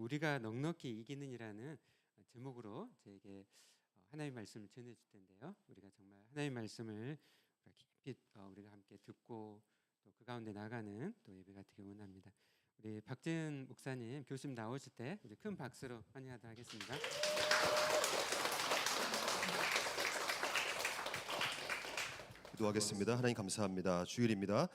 우리가 넉넉히 이기는이라는 제목으로 저에게 하나님의 말씀을 전해줄 텐데요. 우리가 정말 하나님의 말씀을 깊이 우리가 함께 듣고 또 그 가운데 나가는 또 예배가 되길 원합니다. 우리 박재은 목사님, 교수님 나오실 때 우리 큰 박수로 환영하도록 하겠습니다. 기도하겠습니다. 하나님 감사합니다. 주일입니다.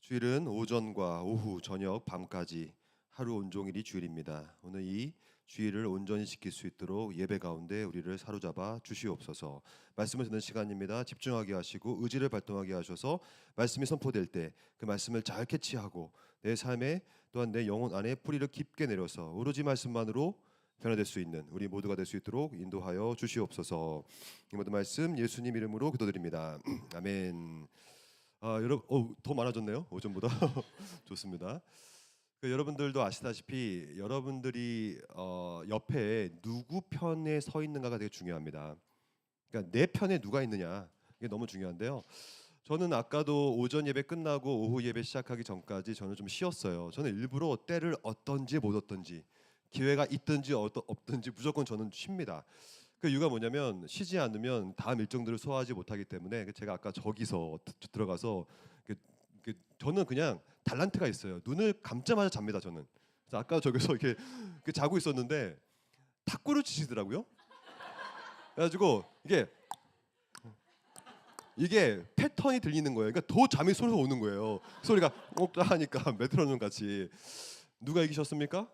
주일은 오전과 오후, 저녁, 밤까지 하루 온종일이 주일입니다. 오늘 이 주일을 온전히 지킬 수 있도록 예배 가운데 우리를 사로잡아 주시옵소서. 말씀을 듣는 시간입니다. 집중하게 하시고 의지를 발동하게 하셔서 말씀이 선포될 때 그 말씀을 잘 캐치하고 내 삶에 또한 내 영혼 안에 뿌리를 깊게 내려서 오로지 말씀만으로 변화될 수 있는 우리 모두가 될 수 있도록 인도하여 주시옵소서. 이 모든 말씀 예수님 이름으로 기도드립니다. 아멘. 여러분, 더 많아졌네요. 오전보다. 좋습니다. 여러분들도 아시다시피 여러분들이 옆에 누구 편에 서 있는가가 되게 중요합니다. 그러니까 내 편에 누가 있느냐, 이게 너무 중요한데요. 저는 아까도 오전 예배 끝나고 오후 예배 시작하기 전까지 저는 좀 쉬었어요. 저는 일부러 때를 얻던지 못 얻던지, 기회가 있든지 없든지 무조건 저는 쉽니다. 그 이유가 뭐냐면 쉬지 않으면 다음 일정들을 소화하지 못하기 때문에 제가 아까 저기서 들어가서 저는 그냥 달란트가 있어요. 눈을 감자마자 잡니다. 저는. 그래서 아까 저기서 이렇게 자고 있었는데 탁구를 치시더라고요. 그래가지고 이게 패턴이 들리는 거예요. 그러니까 더 잠이 솔솔 오는 거예요. 소리가 옥다 하니까 메트로놈 같이. 누가 이기셨습니까?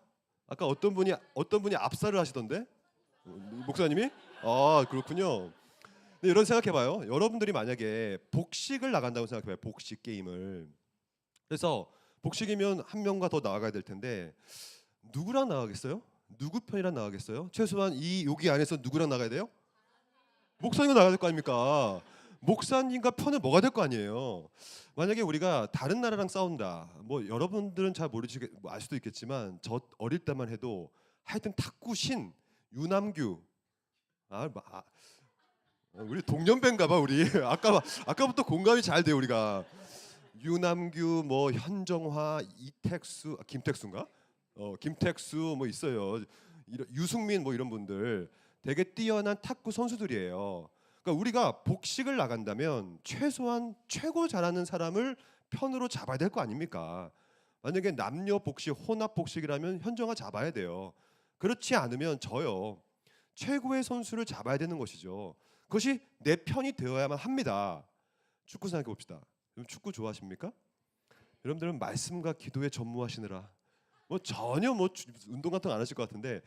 아까 어떤 분이 압살을 하시던데? 목사님이? 아, 그렇군요. 근데 이런 생각해봐요. 여러분들이 만약에 복식을 나간다고 생각해봐요. 복식 게임을. 그래서 복식이면 한 명과 더 나아가야 될 텐데 누구랑 나가겠어요? 누구 편이랑 나가겠어요? 최소한 여기 안에서 누구랑 나가야 돼요? 목사님과 나가야 될 거 아닙니까? 목사님과 편을 먹어야 될 거 아니에요. 만약에 우리가 다른 나라랑 싸운다. 뭐 여러분들은 잘 모르시 알 수도 있겠지만 저 어릴 때만 해도 하여튼 탁구 신 유남규 우리 동년배인가봐 우리. 아까부터 공감이 잘 돼요 우리가. 유남규, 뭐 현정화, 이택수, 김택수인가? 김택수 뭐 있어요. 유승민 뭐 이런 분들 되게 뛰어난 탁구 선수들이에요. 그러니까 우리가 복식을 나간다면 최소한 최고 잘하는 사람을 편으로 잡아야 될 거 아닙니까? 만약에 남녀 복식, 혼합 복식이라면 현정화 잡아야 돼요. 그렇지 않으면 져요. 최고의 선수를 잡아야 되는 것이죠. 그것이 내 편이 되어야만 합니다. 축구 생각해 봅시다. 축구 좋아하십니까? 여러분들은 말씀과 기도에 전무하시느라 뭐 전혀 운동 같은 거 안 하실 것 같은데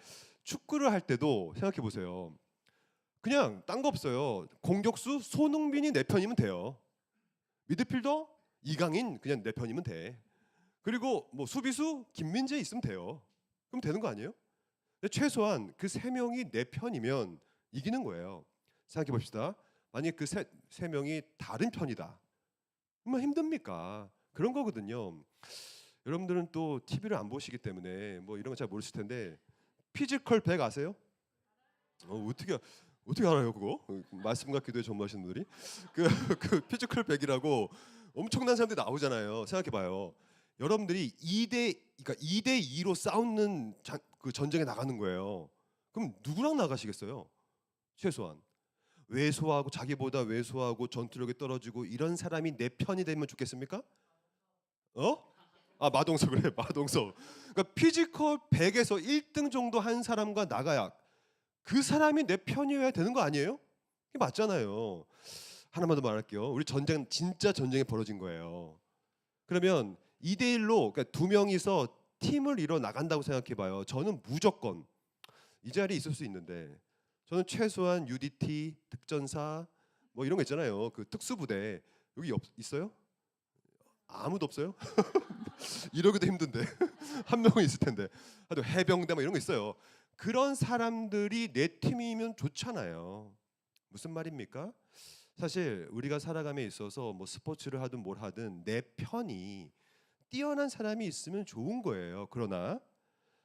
축구를 할 때도 생각해 보세요. 그냥 딴 거 없어요. 공격수 손흥민이 내 편이면 돼요. 미드필더 이강인 그냥 내 편이면 돼. 그리고 뭐 수비수 김민재 있으면 돼요. 그럼 되는 거 아니에요? 근데 최소한 그 세 명이 내 편이면 이기는 거예요. 생각해 봅시다. 만약 그 세 명이 다른 편이다. 얼마나 힘듭니까? 그런 거거든요. 여러분들은 또 TV를 안 보시기 때문에 뭐 이런 거 잘 모르실 텐데 피지컬 100 아세요? 어떻게 알아요 그거? 말씀과 기도에 전무하시는 분들이 그 피지컬 100이라고 엄청난 사람들이 나오잖아요. 생각해봐요. 여러분들이 2대 2로 싸우는 그 전쟁에 나가는 거예요. 그럼 누구랑 나가시겠어요? 최소한 왜소하고 자기보다 왜소하고 전투력이 떨어지고 이런 사람이 내 편이 되면 좋겠습니까? 마동석 그래 마동석. 그러니까 피지컬 100에서 1등 정도 한 사람과 나가야 그 사람이 내 편이어야 되는 거 아니에요? 이게 맞잖아요. 하나만 더 말할게요. 우리 진짜 전쟁이 벌어진 거예요. 그러면 2대1로 그러니까 두 명이서 팀을 이뤄 나간다고 생각해봐요. 저는 무조건 이 자리에 있을 수 있는데 저는 최소한 UDT, 특전사 뭐 이런 거 있잖아요. 그 특수부대 여기 있어요? 아무도 없어요? 이러기도 힘든데 한 명은 있을 텐데. 하여튼 해병대 뭐 이런 거 있어요. 그런 사람들이 내 팀이면 좋잖아요. 무슨 말입니까? 사실 우리가 살아감에 있어서 뭐 스포츠를 하든 뭘 하든 내 편이 뛰어난 사람이 있으면 좋은 거예요. 그러나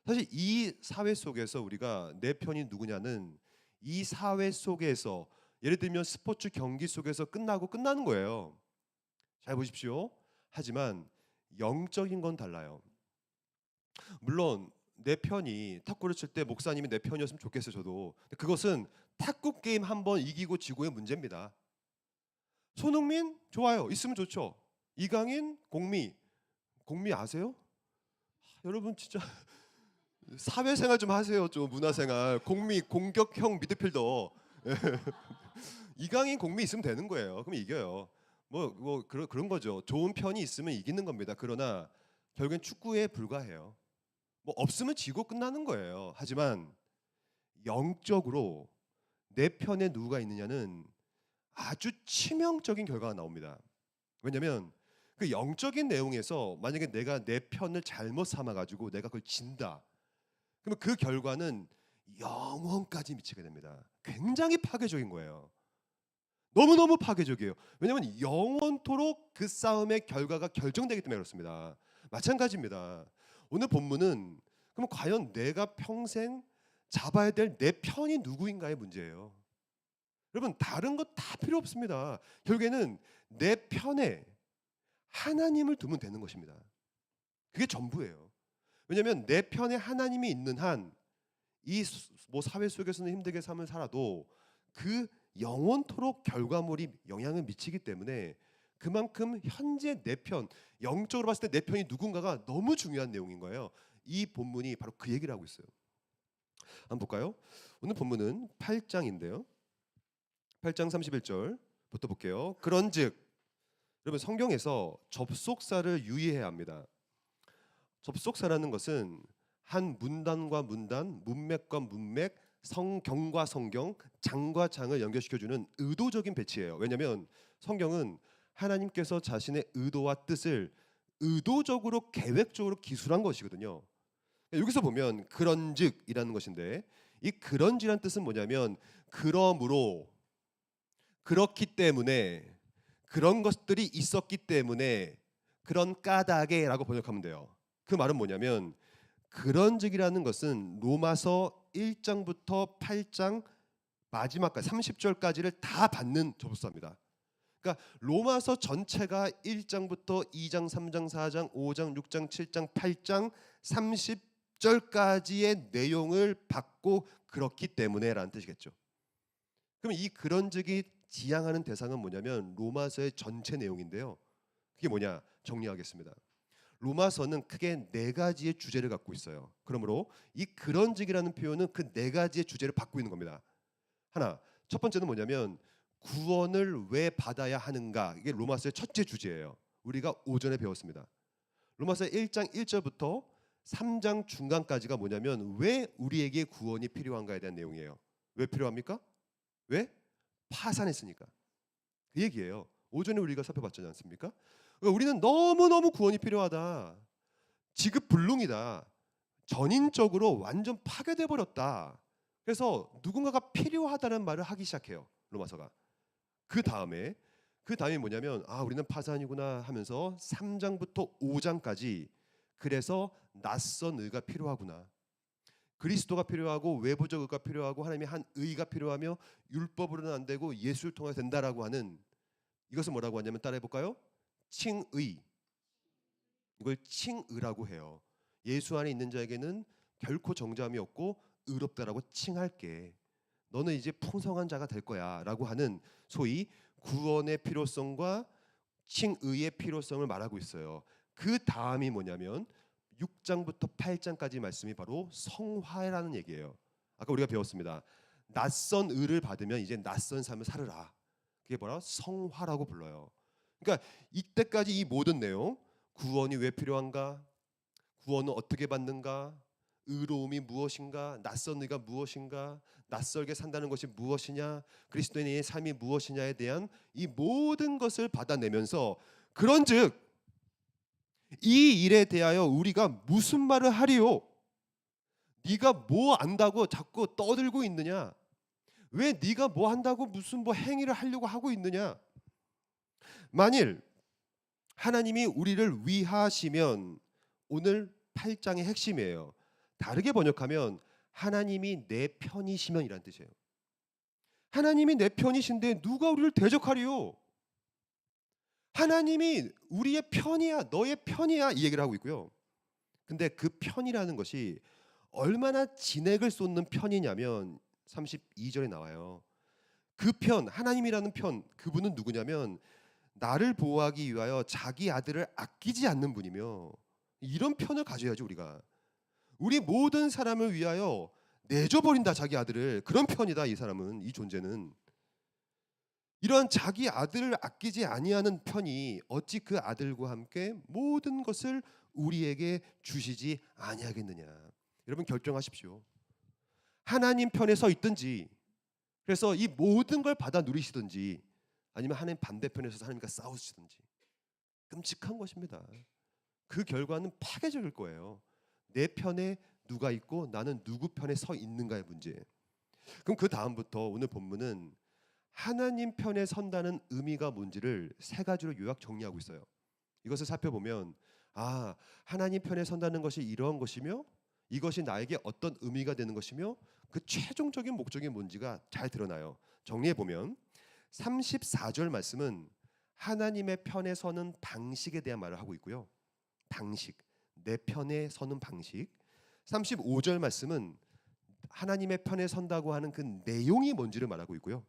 사실 이 사회 속에서 우리가 내 편이 누구냐는 이 사회 속에서 예를 들면 스포츠 경기 속에서 끝나는 거예요. 잘 보십시오. 하지만 영적인 건 달라요. 물론 내 편이 탁구를 칠 때 목사님이 내 편이었으면 좋겠어요. 저도. 근데 그것은 탁구 게임 한 번 이기고 지고의 문제입니다. 손흥민 좋아요. 있으면 좋죠. 이강인, 공미 아세요? 여러분 진짜 사회생활 좀 하세요. 좀 문화생활. 공격형 미드필더. 이강인, 공미 있으면 되는 거예요. 그럼 이겨요. 그런 거죠. 좋은 편이 있으면 이기는 겁니다. 그러나 결국엔 축구에 불과해요. 뭐 없으면 지고 끝나는 거예요. 하지만 영적으로 내 편에 누가 있느냐는 아주 치명적인 결과가 나옵니다. 왜냐하면 그 영적인 내용에서 만약에 내가 내 편을 잘못 삼아가지고 내가 그걸 진다. 그러면 그 결과는 영원까지 미치게 됩니다. 굉장히 파괴적인 거예요. 너무너무 파괴적이에요. 왜냐하면 영원토록 그 싸움의 결과가 결정되기 때문에 그렇습니다. 마찬가지입니다. 오늘 본문은 그럼 과연 내가 평생 잡아야 될 내 편이 누구인가의 문제예요. 여러분 다른 거 다 필요 없습니다. 결국에는 내 편에 하나님을 두면 되는 것입니다. 그게 전부예요. 왜냐하면 내 편에 하나님이 있는 한 이 사회 속에서는 힘들게 삶을 살아도 그 영원토록 결과물이 영향을 미치기 때문에 그만큼 현재 내 편, 영적으로 봤을 때 내 편이 누군가가 너무 중요한 내용인 거예요. 이 본문이 바로 그 얘기를 하고 있어요. 한번 볼까요? 오늘 본문은 8장인데요. 8장 31절부터 볼게요. 그런즉 여러분 성경에서 접속사를 유의해야 합니다. 접속사라는 것은 한 문단과 문단, 문맥과 문맥, 성경과 성경, 장과 장을 연결시켜주는 의도적인 배치예요. 왜냐하면 성경은 하나님께서 자신의 의도와 뜻을 의도적으로 계획적으로 기술한 것이거든요. 여기서 보면 그런즉이라는 것인데 이 그런지란 뜻은 뭐냐면 그러므로, 그렇기 때문에, 그런 것들이 있었기 때문에, 그런 까닭에라고 번역하면 돼요. 그 말은 뭐냐면 그런즉이라는 것은 로마서 1장부터 8장 마지막까지 30절까지를 다 받는 접속사입니다. 그러니까 로마서 전체가 1장부터 2장, 3장, 4장, 5장, 6장, 7장, 8장, 30절까지의 내용을 받고 그렇기 때문에라는 뜻이겠죠. 그럼 이 그런즉이 지향하는 대상은 뭐냐면 로마서의 전체 내용인데요. 그게 뭐냐? 정리하겠습니다. 로마서는 크게 네 가지의 주제를 갖고 있어요. 그러므로 이 그런즉이라는 표현은 그 네 가지의 주제를 받고 있는 겁니다. 하나, 첫 번째는 뭐냐면 구원을 왜 받아야 하는가? 이게 로마서의 첫째 주제예요. 우리가 오전에 배웠습니다. 로마서 1장 1절부터 3장 중간까지가 뭐냐면 왜 우리에게 구원이 필요한가에 대한 내용이에요. 왜 필요합니까? 왜? 파산했으니까. 그 얘기예요. 오전에 우리가 살펴봤지 않습니까? 우리는 너무너무 구원이 필요하다. 지급불능이다. 전인적으로 완전 파괴돼 버렸다. 그래서 누군가가 필요하다는 말을 하기 시작해요. 로마서가. 그 다음에 뭐냐면 우리는 파산이구나 하면서 3장부터 5장까지 그래서 낯선 의가 필요하구나. 그리스도가 필요하고 외부적 의가 필요하고 하나님의 한 의가 필요하며 율법으로는 안 되고 예수를 통해 된다라고 하는 이것을 뭐라고 하냐면 따라해 볼까요? 칭의. 이걸 칭의라고 해요. 예수 안에 있는 자에게는 결코 정죄함이 없고 의롭다라고 칭할게. 너는 이제 풍성한 자가 될 거야라고 하는 소위 구원의 필요성과 칭의의 필요성을 말하고 있어요. 그 다음이 뭐냐면 6장부터 8장까지 말씀이 바로 성화라는 얘기예요. 아까 우리가 배웠습니다. 낯선 의를 받으면 이제 낯선 삶을 살으라. 그게 뭐라? 성화라고 불러요. 그러니까 이때까지 이 모든 내용, 구원이 왜 필요한가? 구원은 어떻게 받는가? 의로움이 무엇인가? 낯선 의가 무엇인가? 낯설게 산다는 것이 무엇이냐? 그리스도인의 삶이 무엇이냐에 대한 이 모든 것을 받아내면서 그런즉 이 일에 대하여 우리가 무슨 말을 하리요? 네가 뭐 안다고 자꾸 떠들고 있느냐? 왜 네가 뭐 한다고 무슨 행위를 하려고 하고 있느냐? 만일 하나님이 우리를 위하시면 오늘 8장의 핵심이에요. 다르게 번역하면 하나님이 내 편이시면 이란 뜻이에요. 하나님이 내 편이신데 누가 우리를 대적하리요? 하나님이 우리의 편이야, 너의 편이야 이 얘기를 하고 있고요. 근데 그 편이라는 것이 얼마나 진액을 쏟는 편이냐면 32절에 나와요. 그 편, 하나님이라는 편, 그분은 누구냐면 나를 보호하기 위하여 자기 아들을 아끼지 않는 분이며, 이런 편을 가져야죠. 우리 모든 사람을 위하여 내줘버린다 자기 아들을. 그런 편이다 이 사람은, 이 존재는. 이런 자기 아들을 아끼지 아니하는 편이 어찌 그 아들과 함께 모든 것을 우리에게 주시지 아니하겠느냐. 여러분 결정하십시오. 하나님 편에 서 있든지, 그래서 이 모든 걸 받아 누리시든지, 아니면 하나님 반대편에 서서 하나님과 싸우시든지. 끔찍한 것입니다. 그 결과는 파괴적일 거예요. 내 편에 누가 있고 나는 누구 편에 서 있는가의 문제. 그럼 그 다음부터 오늘 본문은 하나님 편에 선다는 의미가 뭔지를 세 가지로 요약 정리하고 있어요. 이것을 살펴보면 하나님 편에 선다는 것이 이러한 것이며, 이것이 나에게 어떤 의미가 되는 것이며, 그 최종적인 목적이 뭔지가 잘 드러나요. 정리해보면 34절 말씀은 하나님의 편에 서는 방식에 대한 말을 하고 있고요. 방식, 내 편에 서는 방식. 35절 말씀은 하나님의 편에 선다고 하는 그 내용이 뭔지를 말하고 있고요.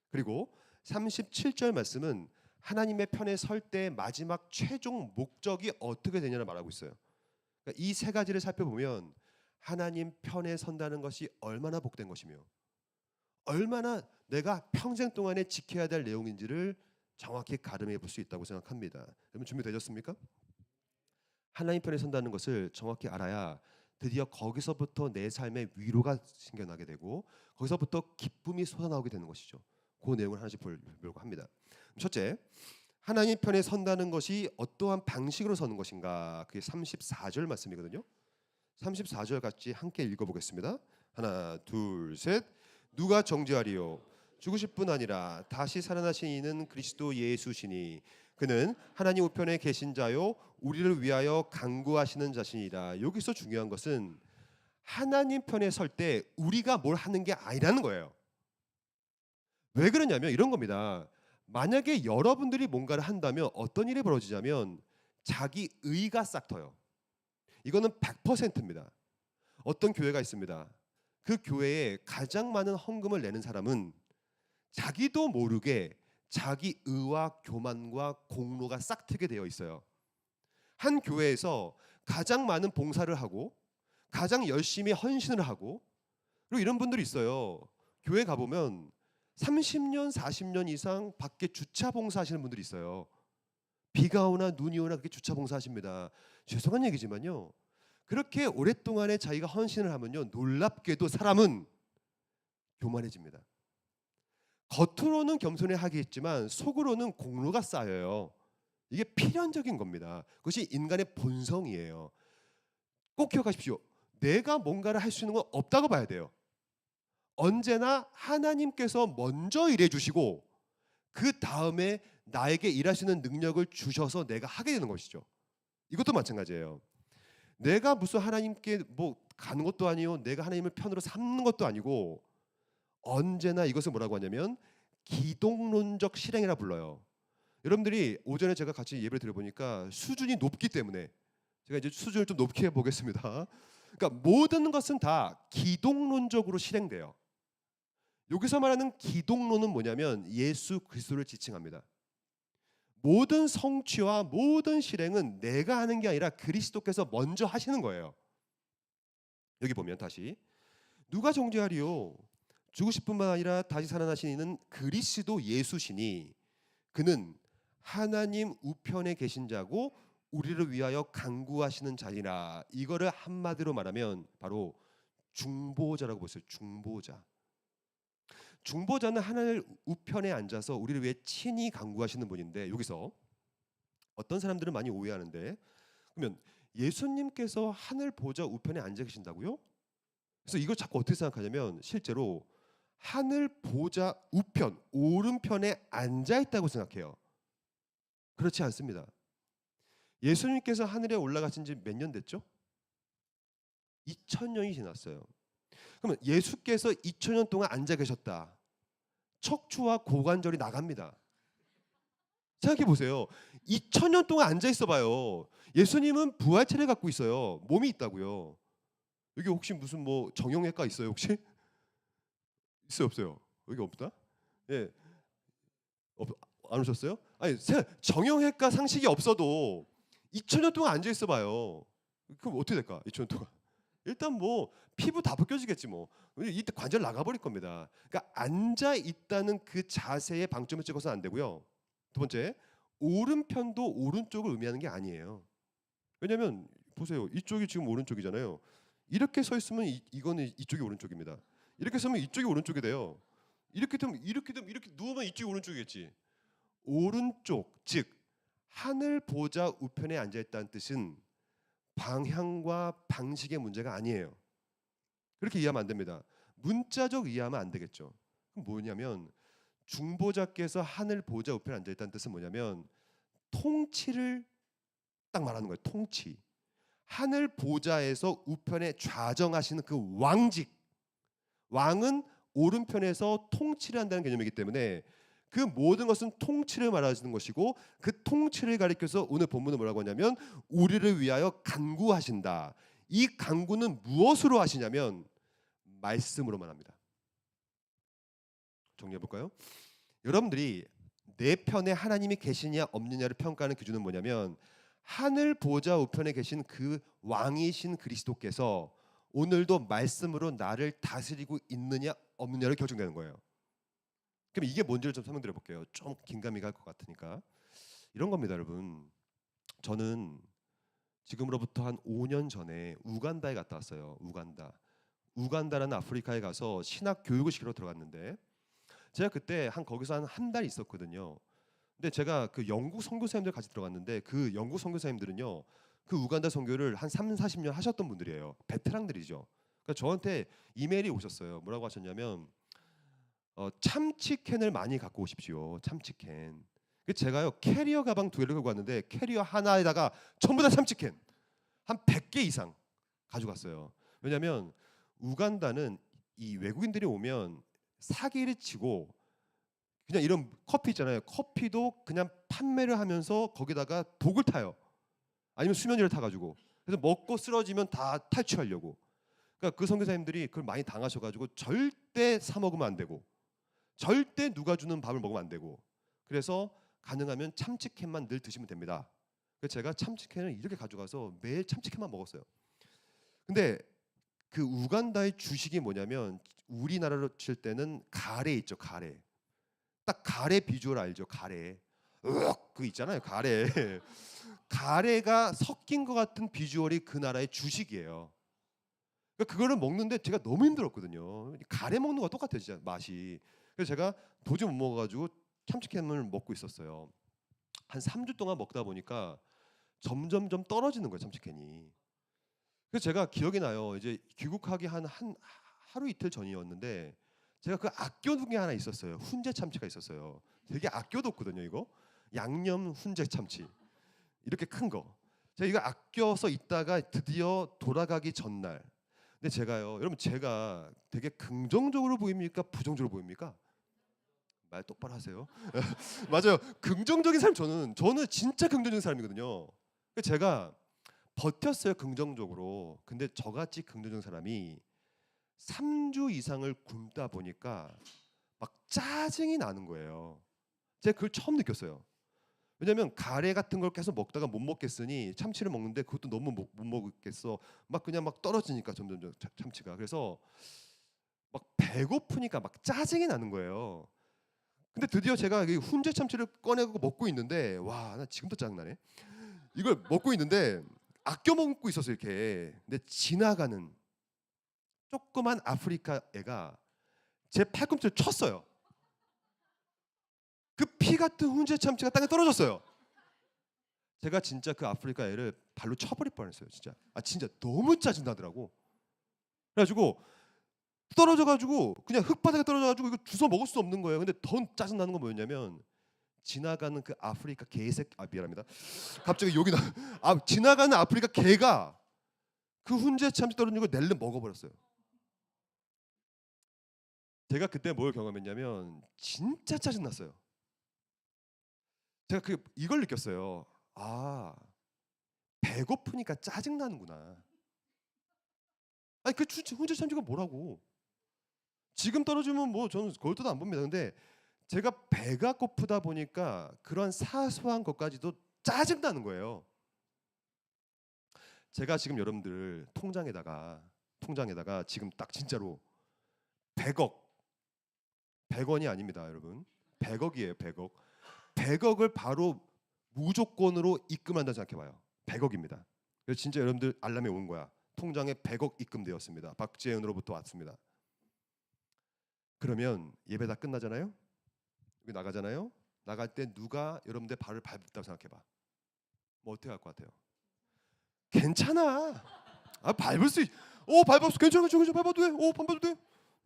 그리고 37절 말씀은 하나님의 편에 설 때 마지막 최종 목적이 어떻게 되냐를 말하고 있어요. 그러니까 이 세 가지를 살펴보면 하나님 편에 선다는 것이 얼마나 복된 것이며, 얼마나 내가 평생 동안에 지켜야 될 내용인지를 정확히 가늠해 볼 수 있다고 생각합니다. 여러분 준비되셨습니까? 하나님 편에 선다는 것을 정확히 알아야 드디어 거기서부터 내 삶에 위로가 생겨나게 되고, 거기서부터 기쁨이 솟아나오게 되는 것이죠. 그 내용을 하나씩 보려고 합니다. 첫째, 하나님 편에 선다는 것이 어떠한 방식으로 서는 것인가? 그게 34절 말씀이거든요. 34절 같이 함께 읽어보겠습니다. 하나, 둘, 셋. 누가 정죄하리요? 죽으실 뿐 아니라 다시 살아나신 이는 그리스도 예수시니 그는 하나님 우편에 계신 자요 우리를 위하여 간구하시는 자신이라. 여기서 중요한 것은 하나님 편에 설 때 우리가 뭘 하는 게 아니라는 거예요. 왜 그러냐면 이런 겁니다. 만약에 여러분들이 뭔가를 한다면 어떤 일이 벌어지냐면 자기 의가 싹터요. 이거는 100%입니다. 어떤 교회가 있습니다. 그 교회에 가장 많은 헌금을 내는 사람은 자기도 모르게 자기 의와 교만과 공로가 싹트게 되어 있어요. 한 교회에서 가장 많은 봉사를 하고 가장 열심히 헌신을 하고, 그리고 이런 분들이 있어요. 교회 가보면 30년, 40년 이상 밖에 주차 봉사하시는 분들이 있어요. 비가 오나 눈이 오나 그렇게 주차 봉사하십니다. 죄송한 얘기지만요, 그렇게 오랫동안에 자기가 헌신을 하면요, 놀랍게도 사람은 교만해집니다. 겉으로는 겸손해 하겠지만 속으로는 공로가 쌓여요. 이게 필연적인 겁니다. 그것이 인간의 본성이에요. 꼭 기억하십시오. 내가 뭔가를 할 수 있는 건 없다고 봐야 돼요. 언제나 하나님께서 먼저 일해 주시고 그 다음에 나에게 일할 수 있는 능력을 주셔서 내가 하게 되는 것이죠. 이것도 마찬가지예요. 내가 무슨 하나님께 가는 것도 아니요, 내가 하나님을 편으로 삼는 것도 아니고, 언제나 이것을 뭐라고 하냐면 기독론적 실행이라 불러요. 여러분들이 오전에 제가 같이 예배를 드려보니까 수준이 높기 때문에 제가 이제 수준을 좀 높게 해보겠습니다. 그러니까 모든 것은 다 기독론적으로 실행돼요. 여기서 말하는 기독론은 뭐냐면 예수 그리스도를 지칭합니다. 모든 성취와 모든 실행은 내가 하는 게 아니라 그리스도께서 먼저 하시는 거예요. 여기 보면 다시 누가 정죄하리요? 죽으실 뿐만 아니라 다시 살아나신 이는 그리스도 예수시니 그는 하나님 우편에 계신 자고 우리를 위하여 간구하시는 자니라. 이거를 한마디로 말하면 바로 중보자라고 보세요. 중보자. 중보자는 하늘 우편에 앉아서 우리를 위해 친히 간구하시는 분인데, 여기서 어떤 사람들은 많이 오해하는데, 그러면 예수님께서 하늘 보좌 우편에 앉아 계신다고요? 그래서 이걸 자꾸 어떻게 생각하냐면 실제로 하늘 보좌 우편, 오른편에 앉아 있다고 생각해요. 그렇지 않습니다. 예수님께서 하늘에 올라가신 지 몇 년 됐죠? 2000년이 지났어요. 그러면 예수께서 2000년 동안 앉아 계셨다. 척추와 고관절이 나갑니다. 생각해 보세요. 2000년 동안 앉아 있어 봐요. 예수님은 부활체를 갖고 있어요. 몸이 있다고요. 여기 혹시 무슨 뭐 정형외과 있어요 혹시? 있어요 없어요? 여기 없다? 예, 없, 안 오셨어요? 아니 정형외과 상식이 없어도 2000년 동안 앉아 있어 봐요. 그럼 어떻게 될까? 2000년 동안 일단 뭐 피부 다 벗겨지겠지 뭐. 이때 관절 나가버릴 겁니다. 그러니까 앉아 있다는 그 자세에 방점을 찍어서는 안 되고요. 두 번째, 오른편도 오른쪽을 의미하는 게 아니에요. 왜냐면 보세요, 이쪽이 지금 오른쪽이잖아요. 이렇게 서 있으면 이거는 이쪽이 오른쪽입니다. 이렇게 서면 이쪽이 오른쪽이 돼요. 이렇게 되면 이렇게 누우면 이쪽이 오른쪽이겠지. 오른쪽, 즉 하늘 보좌 우편에 앉아 있다는 뜻은 방향과 방식의 문제가 아니에요. 그렇게 이해하면 안 됩니다. 문자적 이해하면 안 되겠죠. 그럼 뭐냐면 중보자께서 하늘 보좌 우편에 앉아 있다는 뜻은 뭐냐면 통치를 딱 말하는 거예요. 통치. 하늘 보좌에서 우편에 좌정하시는 그 왕직. 왕은 오른편에서 통치를 한다는 개념이기 때문에 그 모든 것은 통치를 말하시는 것이고, 그 통치를 가리켜서 오늘 본문은 뭐라고 하냐면 우리를 위하여 간구하신다. 이 간구는 무엇으로 하시냐면 말씀으로만 합니다. 정리해 볼까요? 여러분들이 내 편에 하나님이 계시냐 없느냐를 평가하는 기준은 뭐냐면 하늘 보좌 우편에 계신 그 왕이신 그리스도께서 오늘도 말씀으로 나를 다스리고 있느냐 없느냐를 결정되는 거예요. 그럼 이게 뭔지를 좀 설명드려 볼게요. 좀 긴가민가 할 것 같으니까. 이런 겁니다, 여러분. 저는 지금으로부터 한 5년 전에 우간다에 갔다 왔어요. 우간다라는 아프리카에 가서 신학 교육을 시키러 들어갔는데, 제가 그때 거기서 한 달 있었거든요. 근데 제가 그 영국 선교사님들 같이 들어갔는데, 그 영국 선교사님들은요, 그 우간다 선교를 한 3, 40년 하셨던 분들이에요. 베테랑들이죠. 그러니까 저한테 이메일이 오셨어요. 뭐라고 하셨냐면 참치캔을 많이 갖고 오십시오. 참치캔. 제가요 캐리어 가방 2개를 들고 왔는데 캐리어 하나에다가 전부 다 참치캔 한 100개 이상 가져갔어요. 왜냐하면 우간다는 이 외국인들이 오면 사기를 치고 그냥 이런 커피 있잖아요. 커피도 그냥 판매를 하면서 거기다가 독을 타요. 아니면 수면제를 타가지고. 그래서 먹고 쓰러지면 다 탈취하려고. 그러니까 그 선교사님들이 그걸 많이 당하셔가지고 절대 사 먹으면 안 되고, 절대 누가 주는 밥을 먹으면 안 되고, 그래서 가능하면 참치캔만 늘 드시면 됩니다. 그래서 제가 참치캔을 이렇게 가져가서 매일 참치캔만 먹었어요. 근데 그 우간다의 주식이 뭐냐면 우리나라로 칠 때는 가래 있죠, 가래. 딱 가래 비주얼 알죠, 가래. 그 있잖아요, 가래. 가래가 섞인 것 같은 비주얼이 그 나라의 주식이에요. 그러니까 그거를 먹는데 제가 너무 힘들었거든요. 가래 먹는 거 똑같아요, 진짜 맛이. 그래서 제가 도저히 못 먹어가지고 참치캔을 먹고 있었어요. 한 3주 동안 먹다 보니까 점점점 떨어지는 거예요, 참치캔이. 그래서 제가 기억이 나요. 이제 귀국하기 한 하루 이틀 전이었는데 제가 그 아껴둔 게 하나 있었어요. 훈제 참치가 있었어요. 되게 아껴뒀거든요, 이거. 양념 훈제 참치. 이렇게 큰 거. 제가 이거 아껴서 있다가 드디어 돌아가기 전날. 근데 제가요, 여러분 제가 되게 긍정적으로 보입니까? 부정적으로 보입니까? 말 똑바로 하세요. 맞아요. 긍정적인 사람 저는 진짜 긍정적인 사람이거든요. 그래서 제가 버텼어요, 긍정적으로. 근데 저같이 긍정적인 사람이 3주 이상을 굶다 보니까 막 짜증이 나는 거예요. 제가 그걸 처음 느꼈어요. 왜냐면 가래 같은 걸 계속 먹다가 못 먹겠으니 참치를 먹는데 그것도 너무 못 먹겠어. 막 그냥 막 떨어지니까 점점 참치가. 그래서 막 배고프니까 막 짜증이 나는 거예요. 근데 드디어 제가 이 훈제 참치를 꺼내고 먹고 있는데, 와, 나 지금도 짜증나네. 이걸 먹고 있는데 아껴 먹고 있었어요, 이렇게. 근데 지나가는 조그만 아프리카 애가 제 팔꿈치를 쳤어요. 그 피 같은 훈제 참치가 땅에 떨어졌어요. 제가 진짜 그 아프리카 애를 발로 쳐버릴 뻔했어요, 진짜. 진짜 너무 짜증나더라고. 그래가지고 떨어져가지고 그냥 흙바닥에 떨어져가지고 이거 주워 먹을 수 없는 거예요. 근데 더 짜증나는 건 뭐였냐면 지나가는 그 아프리카 개색 미안합니다. 갑자기 여기 지나가는 아프리카 개가 그 훈제 참치 떨어진 걸 낼름 먹어버렸어요. 제가 그때 뭘 경험했냐면 진짜 짜증났어요. 제가 이걸 느꼈어요. 배고프니까 짜증나는구나. 아니 그 혼자 참지가 뭐라고? 지금 떨어지면 뭐 저는 그것도 안 봅니다. 근데 제가 배가 고프다 보니까 그런 사소한 것까지도 짜증나는 거예요. 제가 지금 여러분들 통장에다가 지금 딱 진짜로 100억, 100원이 아닙니다, 여러분. 100억이에요, 100억. 100억을 바로 무조건으로 입금한다 생각해봐요. 100억입니다. 그래서 진짜 여러분들 알람이 온 거야. 통장에 100억 입금되었습니다. 박재현으로부터 왔습니다. 그러면 예배 다 끝나잖아요. 여기 나가잖아요. 나갈 때 누가 여러분들 발을 밟았다고 생각해봐. 뭐 어떻게 할 것 같아요? 괜찮아. 밟을 수 있. 밟았어. 괜찮아. 밟아도 돼. 밟아도 돼.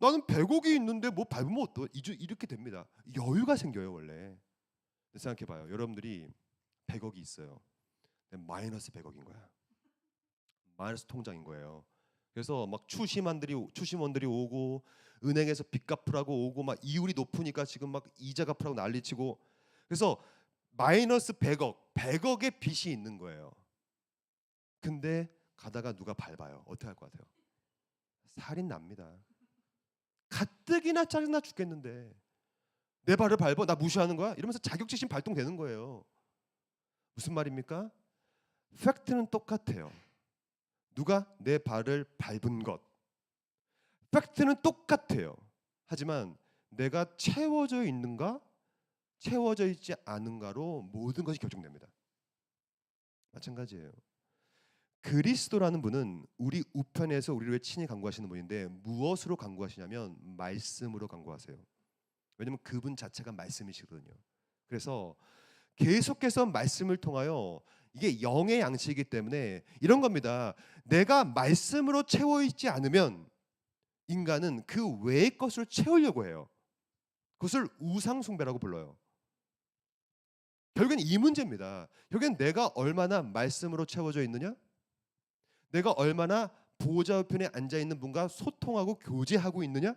나는 100억이 있는데 뭐 밟으면 어떠? 이렇게 됩니다. 여유가 생겨요 원래. 생각해봐요. 여러분들이 100억이 있어요. 마이너스 100억인 거야. 마이너스 통장인 거예요. 그래서 막 추심원들이 오고 은행에서 빚 갚으라고 오고 막 이율이 높으니까 지금 막 이자 갚으라고 난리치고 그래서 마이너스 100억의 빚이 있는 거예요. 근데 가다가 누가 밟아요. 어떻게 할 것 같아요? 살인 납니다. 가뜩이나 짜증나 죽겠는데 내 발을 밟아? 나 무시하는 거야? 이러면서 자격지심 발동되는 거예요. 무슨 말입니까? 팩트는 똑같아요. 누가 내 발을 밟은 것. 팩트는 똑같아요. 하지만 내가 채워져 있는가, 채워져 있지 않은가로 모든 것이 결정됩니다. 마찬가지예요. 그리스도라는 분은 우리 우편에서 우리를 왜 친히 간구하시는 분인데 무엇으로 간구하시냐면 말씀으로 간구하세요. 왜냐하면 그분 자체가 말씀이시거든요. 그래서 계속해서 말씀을 통하여 이게 영의 양식이기 때문에 이런 겁니다. 내가 말씀으로 채워 있지 않으면 인간은 그 외의 것을 채우려고 해요. 그것을 우상 숭배라고 불러요. 결국엔 이 문제입니다. 결국엔 내가 얼마나 말씀으로 채워져 있느냐? 내가 얼마나 보호자 우편에 앉아 있는 분과 소통하고 교제하고 있느냐?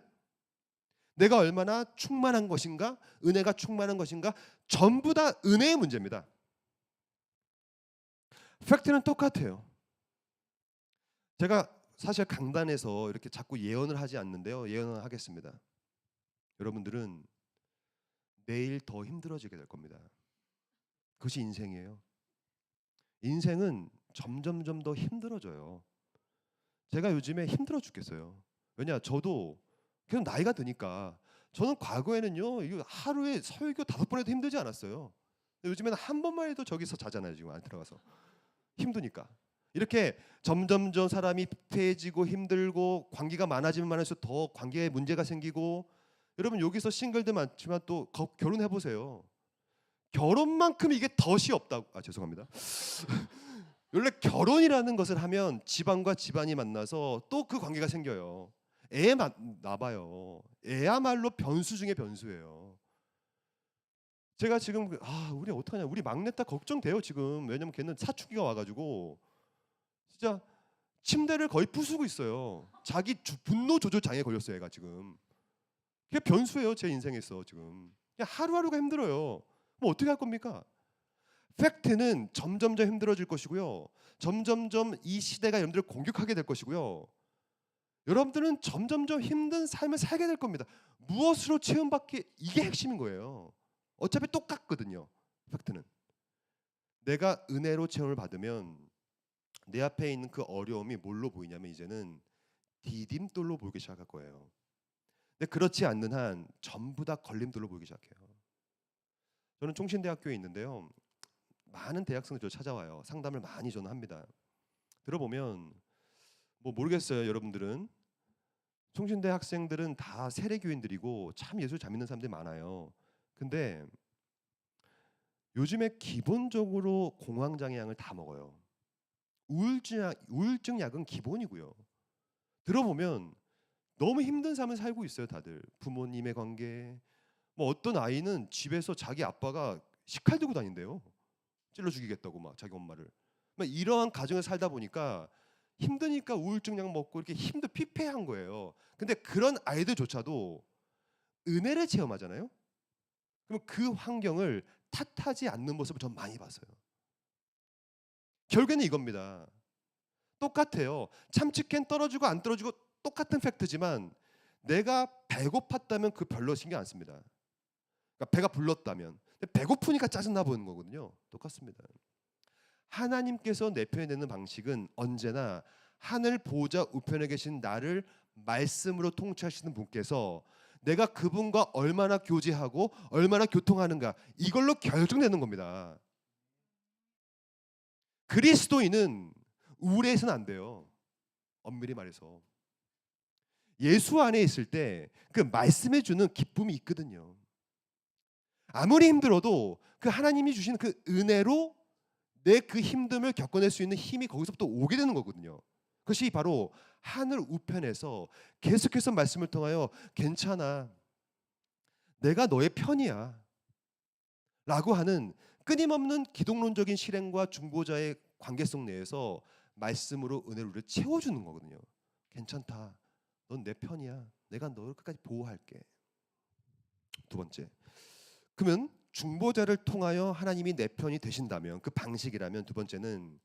내가 얼마나 충만한 것인가? 은혜가 충만한 것인가? 전부 다 은혜의 문제입니다. 팩트는 똑같아요. 제가 사실 강단에서 이렇게 자꾸 예언을 하지 않는데요. 예언을 하겠습니다. 여러분들은 내일 더 힘들어지게 될 겁니다. 그것이 인생이에요. 인생은 점점점 더 힘들어져요. 제가 요즘에 힘들어 죽겠어요. 왜냐? 저도 계속 나이가 드니까 저는 과거에는요 이거 하루에 설교 5번 해도 힘들지 않았어요. 근데 요즘에는 한 번만 해도 저기서 자잖아요. 지금 안 들어가서 힘드니까 이렇게 점점점 사람이 피폐해지고 힘들고 관계가 많아지면 많을수록 더 관계에 문제가 생기고 여러분 여기서 싱글들 많지만 또 결혼해 보세요. 결혼만큼 이게 덫이 없다고. 죄송합니다. 원래 결혼이라는 것을 하면 집안과 집안이 만나서 또 그 관계가 생겨요. 애 낳아봐요. 애야말로 변수 중에 변수예요. 제가 지금 우리 어떡하냐. 우리 막내딸 걱정돼요 지금. 왜냐면 걔는 사춘기가 와가지고 진짜 침대를 거의 부수고 있어요. 자기 분노 조절 장애 걸렸어요. 애가 지금. 그게 변수예요 제 인생에서 지금. 그냥 하루하루가 힘들어요. 뭐 어떻게 할 겁니까? 팩트는 점점점 힘들어질 것이고요. 점점점 이 시대가 여러분들을 공격하게 될 것이고요. 여러분들은 점점점 힘든 삶을 살게 될 겁니다. 무엇으로 체험받기 이게 핵심인 거예요. 어차피 똑같거든요. 팩트는 내가 은혜로 체험을 받으면 내 앞에 있는 그 어려움이 뭘로 보이냐면 이제는 디딤돌로 보이기 시작할 거예요. 근데 그렇지 않는 한 전부 다 걸림돌로 보이기 시작해요. 저는 총신대학교에 있는데요. 많은 대학생들 저 찾아와요. 상담을 많이 저는 합니다. 들어보면 뭐 모르겠어요. 여러분들은 총신대 학생들은 다 세례교인들이고 참 예술 잘 믿는 사람들이 많아요. 근데 요즘에 기본적으로 공황장애 약을 다 먹어요. 우울증 약은 기본이고요. 들어보면 너무 힘든 삶을 살고 있어요. 다들 부모님의 관계. 뭐 어떤 아이는 집에서 자기 아빠가 식칼 들고 다닌대요. 찔러 죽이겠다고 막 자기 엄마를. 막 이러한 가정을 살다 보니까 힘드니까 우울증 약 먹고 이렇게 피폐한 거예요. 근데 그런 아이들조차도 은혜를 체험하잖아요. 그럼 그 환경을 탓하지 않는 모습을 전 많이 봤어요. 결국에는 이겁니다. 똑같아요. 참치캔 떨어지고 안 떨어지고 똑같은 팩트지만 내가 배고팠다면 그 별로 신경 안 씁니다. 그러니까 배가 불렀다면 배고프니까 짜증나 보이는 거거든요. 똑같습니다. 하나님께서 내표해내는 방식은 언제나 하늘 보좌 우편에 계신 나를 말씀으로 통치하시는 분께서 내가 그분과 얼마나 교제하고 얼마나 교통하는가 이걸로 결정되는 겁니다. 그리스도인은 우울해서는 안 돼요. 엄밀히 말해서 예수 안에 있을 때 그 말씀해 주는 기쁨이 있거든요. 아무리 힘들어도 그 하나님이 주신 그 은혜로 내 그 힘듦을 겪어낼 수 있는 힘이 거기서부터 오게 되는 거거든요. 그것이 바로 하늘 우편에서 계속해서 말씀을 통하여 괜찮아, 내가 너의 편이야 라고 하는 끊임없는 기독론적인 실행과 중보자의 관계성 내에서 말씀으로 은혜를 우리를 채워주는 거거든요. 괜찮다, 넌 내 편이야, 내가 너를 끝까지 보호할게. 두 번째, 그러면 중보자를 통하여 하나님이 내 편이 되신다면 그 방식이라면 두 번째는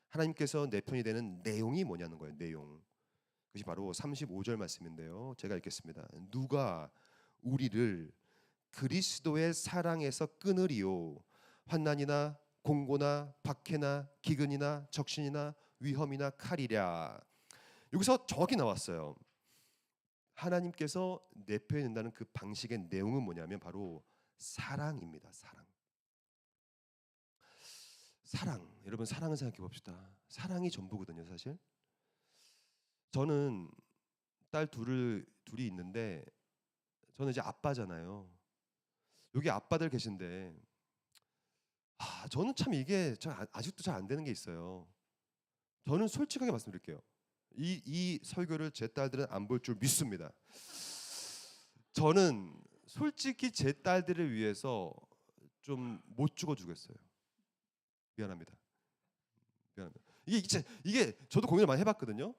하나님께서 내 편이 되는 내용이 뭐냐는 거예요. 내용. 그것이 바로 35절 말씀인데요. 제가 읽겠습니다. 누가 우리를 그리스도의 사랑에서 끊으리요, 환난이나 공고나 박해나 기근이나 적신이나 위험이나 칼이랴. 여기서 정확히 나왔어요. 하나님께서 내표해낸다는 그 방식의 내용은 뭐냐면 바로 사랑입니다. 사랑. 여러분 사랑을 생각해 봅시다. 사랑이 전부거든요, 사실. 저는 딸 둘이 있는데 저는 이제 아빠잖아요. 여기 아빠들 계신데 저는 참 이게 아직도 잘 안 되는 게 있어요. 저는 솔직하게 말씀드릴게요. 이 설교를 제 딸들은 안 볼 줄 믿습니다. 저는 솔직히 제 딸들을 위해서 좀 못 죽어주겠어요. 미안합니다. 이게 저도 고민을 많이 해봤거든요.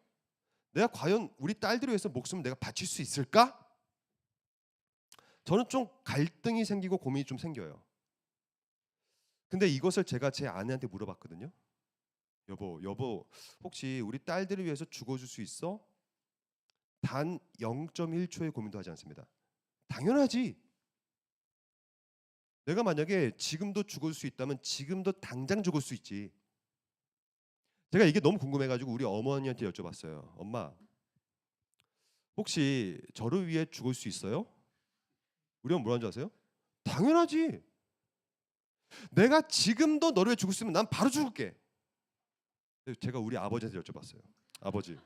내가 과연 우리 딸들을 위해서 목숨을 내가 바칠 수 있을까? 저는 좀 갈등이 생기고 고민이 좀 생겨요. 근데 이것을 제가 제 아내한테 물어봤거든요. 여보, 혹시 우리 딸들을 위해서 죽어줄 수 있어? 단 0.1초의 고민도 하지 않습니다. 당연하지. 내가 만약에 지금도 죽을 수 있다면 지금도 당장 죽을 수 있지. 제가 이게 너무 궁금해가지고 우리 어머니한테 여쭤봤어요. 엄마, 혹시 저를 위해 죽을 수 있어요? 우리 엄마 뭐라는 줄 아세요? 당연하지. 내가 지금도 너를 위해 죽을 수 있으면 난 바로 죽을게. 제가 우리 아버지한테 여쭤봤어요. 아버지,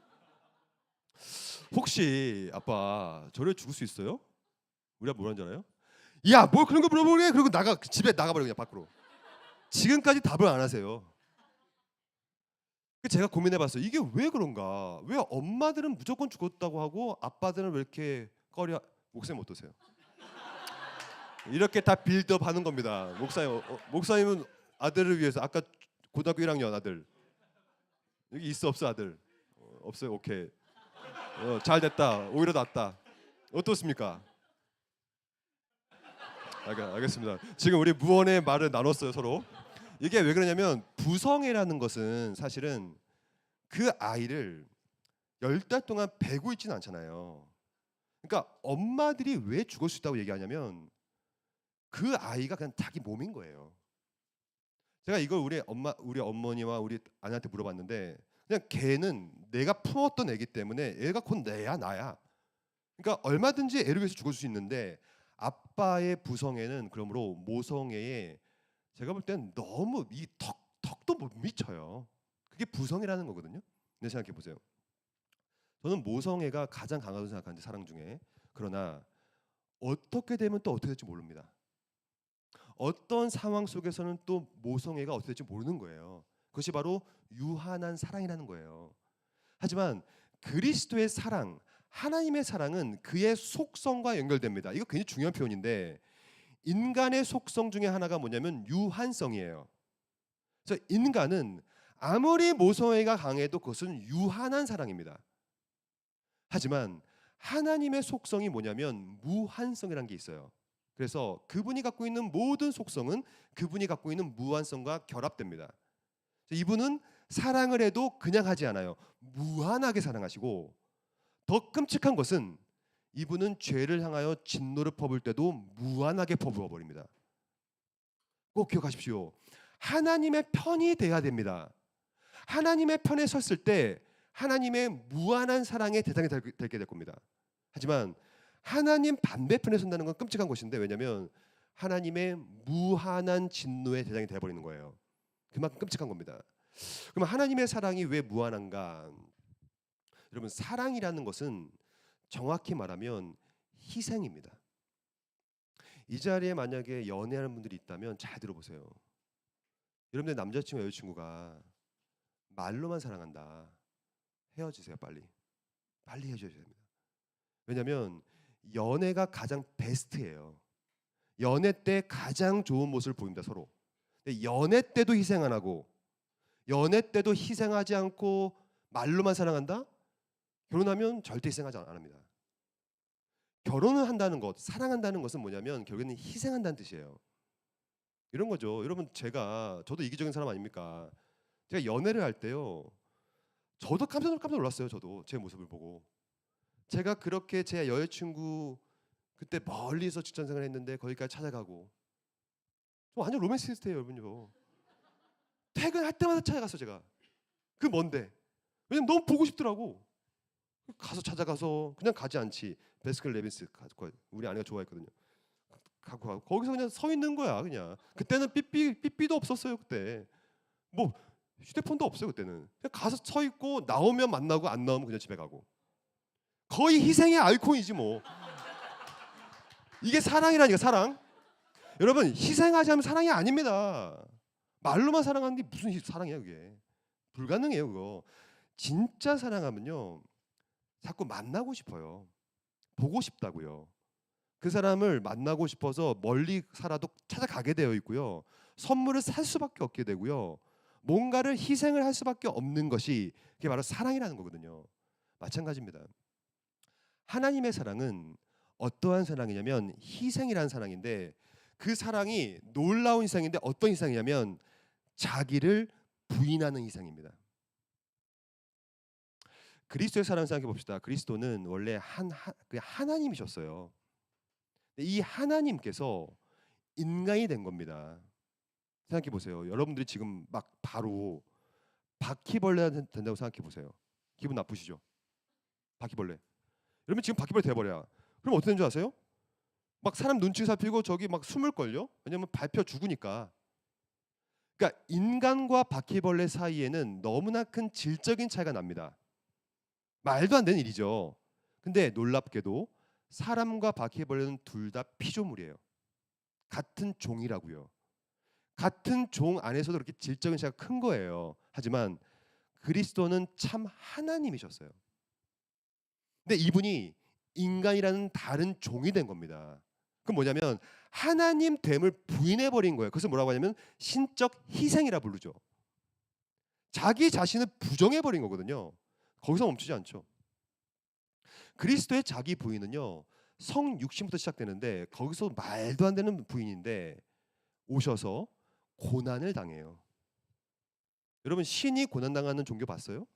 혹시 아빠 저를 위해 죽을 수 있어요? 우리 아빠 뭐라는 줄 알아요? 야, 뭐 그런 거 물어보래? 그리고 집에 나가버려 그냥 밖으로. 지금까지 답을 안 하세요. 제가 고민해봤어요. 이게 왜 그런가? 왜 엄마들은 무조건 죽었다고 하고 아빠들은 왜 이렇게 목사님 어떠세요? 이렇게 다 빌드업 하는 겁니다. 목사님은 아들을 위해서 아까 고등학교 1학년 아들 여기 있어 없어 아들? 없어요. 오케이. 잘 됐다. 오히려 낫다. 어떻습니까? 알겠습니다. 지금 우리 무언의 말을 나눴어요 서로. 이게 왜 그러냐면 부성애라는 것은 사실은 그 아이를 10달 동안 베고 있지는 않잖아요. 그러니까 엄마들이 왜 죽을 수 있다고 얘기하냐면 그 아이가 그냥 자기 몸인 거예요. 제가 이걸 우리 어머니와 우리 아내한테 물어봤는데 그냥 걔는 내가 품었던 애기 때문에 애가 곧 나야. 그러니까 얼마든지 애를 위해서 죽을 수 있는데 아빠의 부성애는 그러므로 모성애에 제가 볼 때는 너무 이 턱도 못 미쳐요. 그게 부성애라는 거거든요. 근데 생각해 보세요. 저는 모성애가 가장 강하다고 생각하는데 사랑 중에. 그러나 어떻게 되면 또 어떻게 될지 모릅니다. 어떤 상황 속에서는 또 모성애가 어떻게 될지 모르는 거예요. 그것이 바로 유한한 사랑이라는 거예요. 하지만 그리스도의 사랑, 하나님의 사랑은 그의 속성과 연결됩니다. 이거 굉장히 중요한 표현인데 인간의 속성 중에 하나가 뭐냐면 유한성이에요. 그래서 인간은 아무리 모성애가 강해도 그것은 유한한 사랑입니다. 하지만 하나님의 속성이 뭐냐면 무한성이라는 게 있어요. 그래서 그분이 갖고 있는 모든 속성은 그분이 갖고 있는 무한성과 결합됩니다. 이분은 사랑을 해도 그냥 하지 않아요. 무한하게 사랑하시고, 더 끔찍한 것은 이분은 죄를 향하여 진노를 퍼부을 때도 무한하게 퍼부어 버립니다. 꼭 기억하십시오. 하나님의 편이 돼야 됩니다. 하나님의 편에 섰을 때 하나님의 무한한 사랑의 대상이 되게 될 겁니다. 하지만 하나님 반대편에 선다는 건 끔찍한 것인데, 왜냐하면 하나님의 무한한 진노의 대상이 되어버리는 거예요. 그만큼 끔찍한 겁니다. 그럼 하나님의 사랑이 왜 무한한가? 여러분, 사랑이라는 것은 정확히 말하면 희생입니다. 이 자리에 만약에 연애하는 분들이 있다면 잘 들어보세요. 여러분들 남자친구 여자친구가 말로만 사랑한다, 헤어지세요. 빨리 헤어져야 됩니다. 왜냐하면 연애가 가장 베스트예요. 연애 때 가장 좋은 모습을 보입니다, 서로. 근데 연애 때도 희생 안 하고, 연애 때도 희생하지 않고 말로만 사랑한다? 결혼하면 절대 희생하지 않습니다. 결혼을 한다는 것, 사랑한다는 것은 뭐냐면 결국에는 희생한다는 뜻이에요. 이런 거죠. 여러분, 저도 이기적인 사람 아닙니까? 제가 연애를 할 때요, 저도 깜짝 놀랐어요. 저도 제 모습을 보고. 제가 그렇게 제 여자친구 그때 멀리서 직장생활 했는데 거기까지 찾아가고, 저 완전 로맨시스트예요, 여러분요. 퇴근할 때마다 찾아갔어, 제가. 그 뭔데? 왜냐면 너무 보고 싶더라고. 가서 찾아가서 그냥 가지 않지. 베스킨 레빈스 우리 아내가 좋아했거든요. 가고 거기서 그냥 서 있는 거야, 그냥. 그때는 삐삐도 없었어요, 그때. 뭐 휴대폰도 없어요, 그때는. 그냥 가서 서 있고 나오면 만나고 안 나오면 그냥 집에 가고. 거의 희생의 아이콘이지 뭐. 이게 사랑이라니까, 사랑. 여러분, 희생하지 않으면 사랑이 아닙니다. 말로만 사랑하는 게 무슨 사랑이야, 그게. 불가능해요, 그거. 진짜 사랑하면요, 자꾸 만나고 싶어요. 보고 싶다고요. 그 사람을 만나고 싶어서 멀리 살아도 찾아가게 되어 있고요. 선물을 살 수밖에 없게 되고요. 뭔가를 희생을 할 수밖에 없는 것이, 그게 바로 사랑이라는 거거든요. 마찬가지입니다. 하나님의 사랑은 어떠한 사랑이냐면 희생이라는 사랑인데, 그 사랑이 놀라운 희생인데 어떤 희생이냐면 자기를 부인하는 희생입니다. 그리스도의 사랑을 생각해 봅시다. 그리스도는 원래 하나님이셨어요. 이 하나님께서 인간이 된 겁니다. 생각해 보세요. 여러분들이 지금 막 바로 바퀴벌레가 된다고 생각해 보세요. 기분 나쁘시죠? 바퀴벌레. 여러분 지금 바퀴벌레 돼버려. 그럼 어떻게 되는 줄 아세요? 막 사람 눈치 살피고 저기 막 숨을 걸요. 왜냐면 밟혀 죽으니까. 그러니까 인간과 바퀴벌레 사이에는 너무나 큰 질적인 차이가 납니다. 말도 안 되는 일이죠. 근데 놀랍게도 사람과 바퀴벌레는 둘 다 피조물이에요. 같은 종이라고요. 같은 종 안에서도 그렇게 질적인 차이가 큰 거예요. 하지만 그리스도는 참 하나님이셨어요. 근데 이분이 인간이라는 다른 종이 된 겁니다. 그건 뭐냐면 하나님 됨을 부인해 버린 거예요. 그것을 뭐라고 하냐면 신적 희생이라 부르죠. 자기 자신을 부정해 버린 거거든요. 거기서 멈추지 않죠. 그리스도의 자기 부인은요, 성육신부터 시작되는데 거기서 말도 안 되는 부인인데 오셔서 고난을 당해요. 여러분, 신이 고난당하는 종교 봤어요?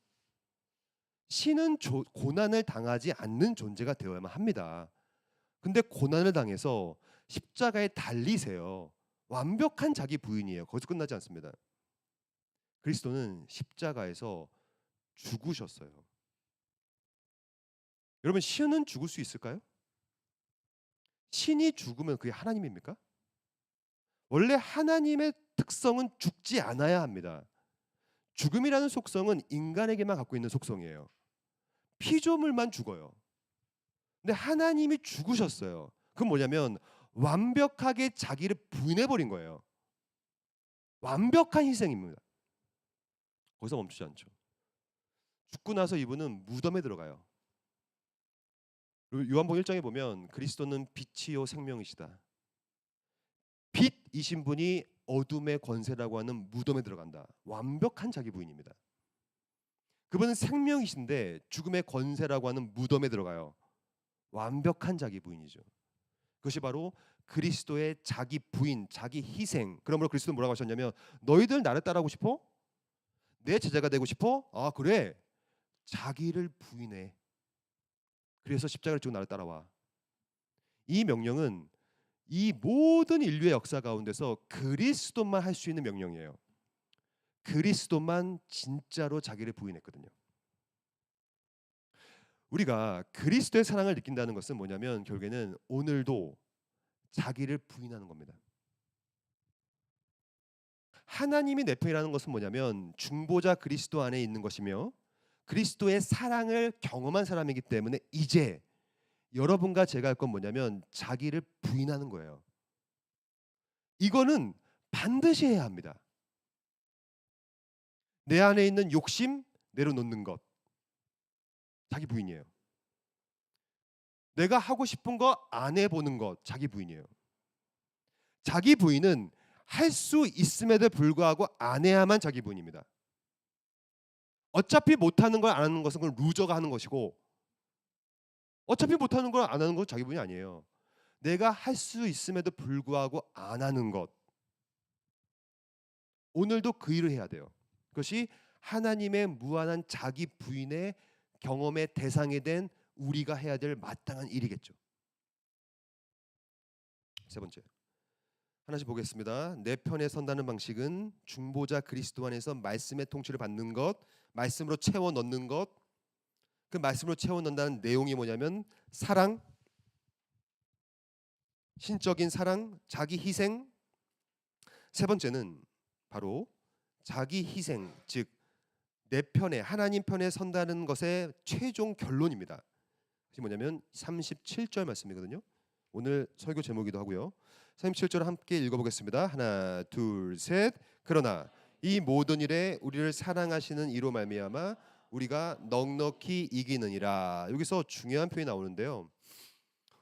신은 고난을 당하지 않는 존재가 되어야만 합니다. 근데 고난을 당해서 십자가에 달리세요. 완벽한 자기 부인이에요. 거기서 끝나지 않습니다. 그리스도는 십자가에서 죽으셨어요. 여러분, 신은 죽을 수 있을까요? 신이 죽으면 그게 하나님입니까? 원래 하나님의 특성은 죽지 않아야 합니다. 죽음이라는 속성은 인간에게만 갖고 있는 속성이에요. 피조물만 죽어요. 근데 하나님이 죽으셨어요. 그건 뭐냐면 완벽하게 자기를 부인해 버린 거예요. 완벽한 희생입니다. 거기서 멈추지 않죠. 죽고 나서 이분은 무덤에 들어가요. 요한복음 1장에 보면 그리스도는 빛이요 생명이시다. 빛이신 분이 어둠의 권세라고 하는 무덤에 들어간다. 완벽한 자기 부인입니다. 그분은 생명이신데 죽음의 권세라고 하는 무덤에 들어가요. 완벽한 자기 부인이죠. 그것이 바로 그리스도의 자기 부인, 자기 희생. 그러므로 그리스도는 뭐라고 하셨냐면 너희들 나를 따르고 싶어? 내 제자가 되고 싶어? 아 그래. 자기를 부인해. 그래서 십자가를 지고 나를 따라와. 이 명령은 이 모든 인류의 역사 가운데서 그리스도만 할 수 있는 명령이에요. 그리스도만 진짜로 자기를 부인했거든요. 우리가 그리스도의 사랑을 느낀다는 것은 뭐냐면 결국에는 오늘도 자기를 부인하는 겁니다. 하나님이 내 편이라는 것은 뭐냐면 중보자 그리스도 안에 있는 것이며 그리스도의 사랑을 경험한 사람이기 때문에 이제 여러분과 제가 할 건 뭐냐면 자기를 부인하는 거예요. 이거는 반드시 해야 합니다. 내 안에 있는 욕심 내려놓는 것, 자기 부인이에요. 내가 하고 싶은 거 안 해보는 것, 자기 부인이에요. 자기 부인은 할 수 있음에도 불구하고 안 해야만 자기 부인입니다. 어차피 못하는 걸 안 하는 것은 그건 루저가 하는 것이고 어차피 못하는 걸 안 하는 건 자기 부인이 아니에요. 내가 할 수 있음에도 불구하고 안 하는 것, 오늘도 그 일을 해야 돼요. 그것이 하나님의 무한한 자기 부인의 경험의 대상이 된 우리가 해야 될 마땅한 일이겠죠. 세 번째, 하나씩 보겠습니다. 내 편에 선다는 방식은 중보자 그리스도 안에서 말씀의 통치를 받는 것, 말씀으로 채워 넣는 것. 그 말씀으로 채워 넣는다는 내용이 뭐냐면 사랑, 신적인 사랑, 자기 희생. 세 번째는 바로 자기 희생, 즉 내 편에 하나님 편에 선다는 것의 최종 결론입니다. 그게 뭐냐면 37절 말씀이거든요. 오늘 설교 제목이기도 하고요. 37절 함께 읽어보겠습니다. 하나, 둘, 셋. 그러나 이 모든 일에 우리를 사랑하시는 이로 말미암아 우리가 넉넉히 이기느니라. 여기서 중요한 표현이 나오는데요.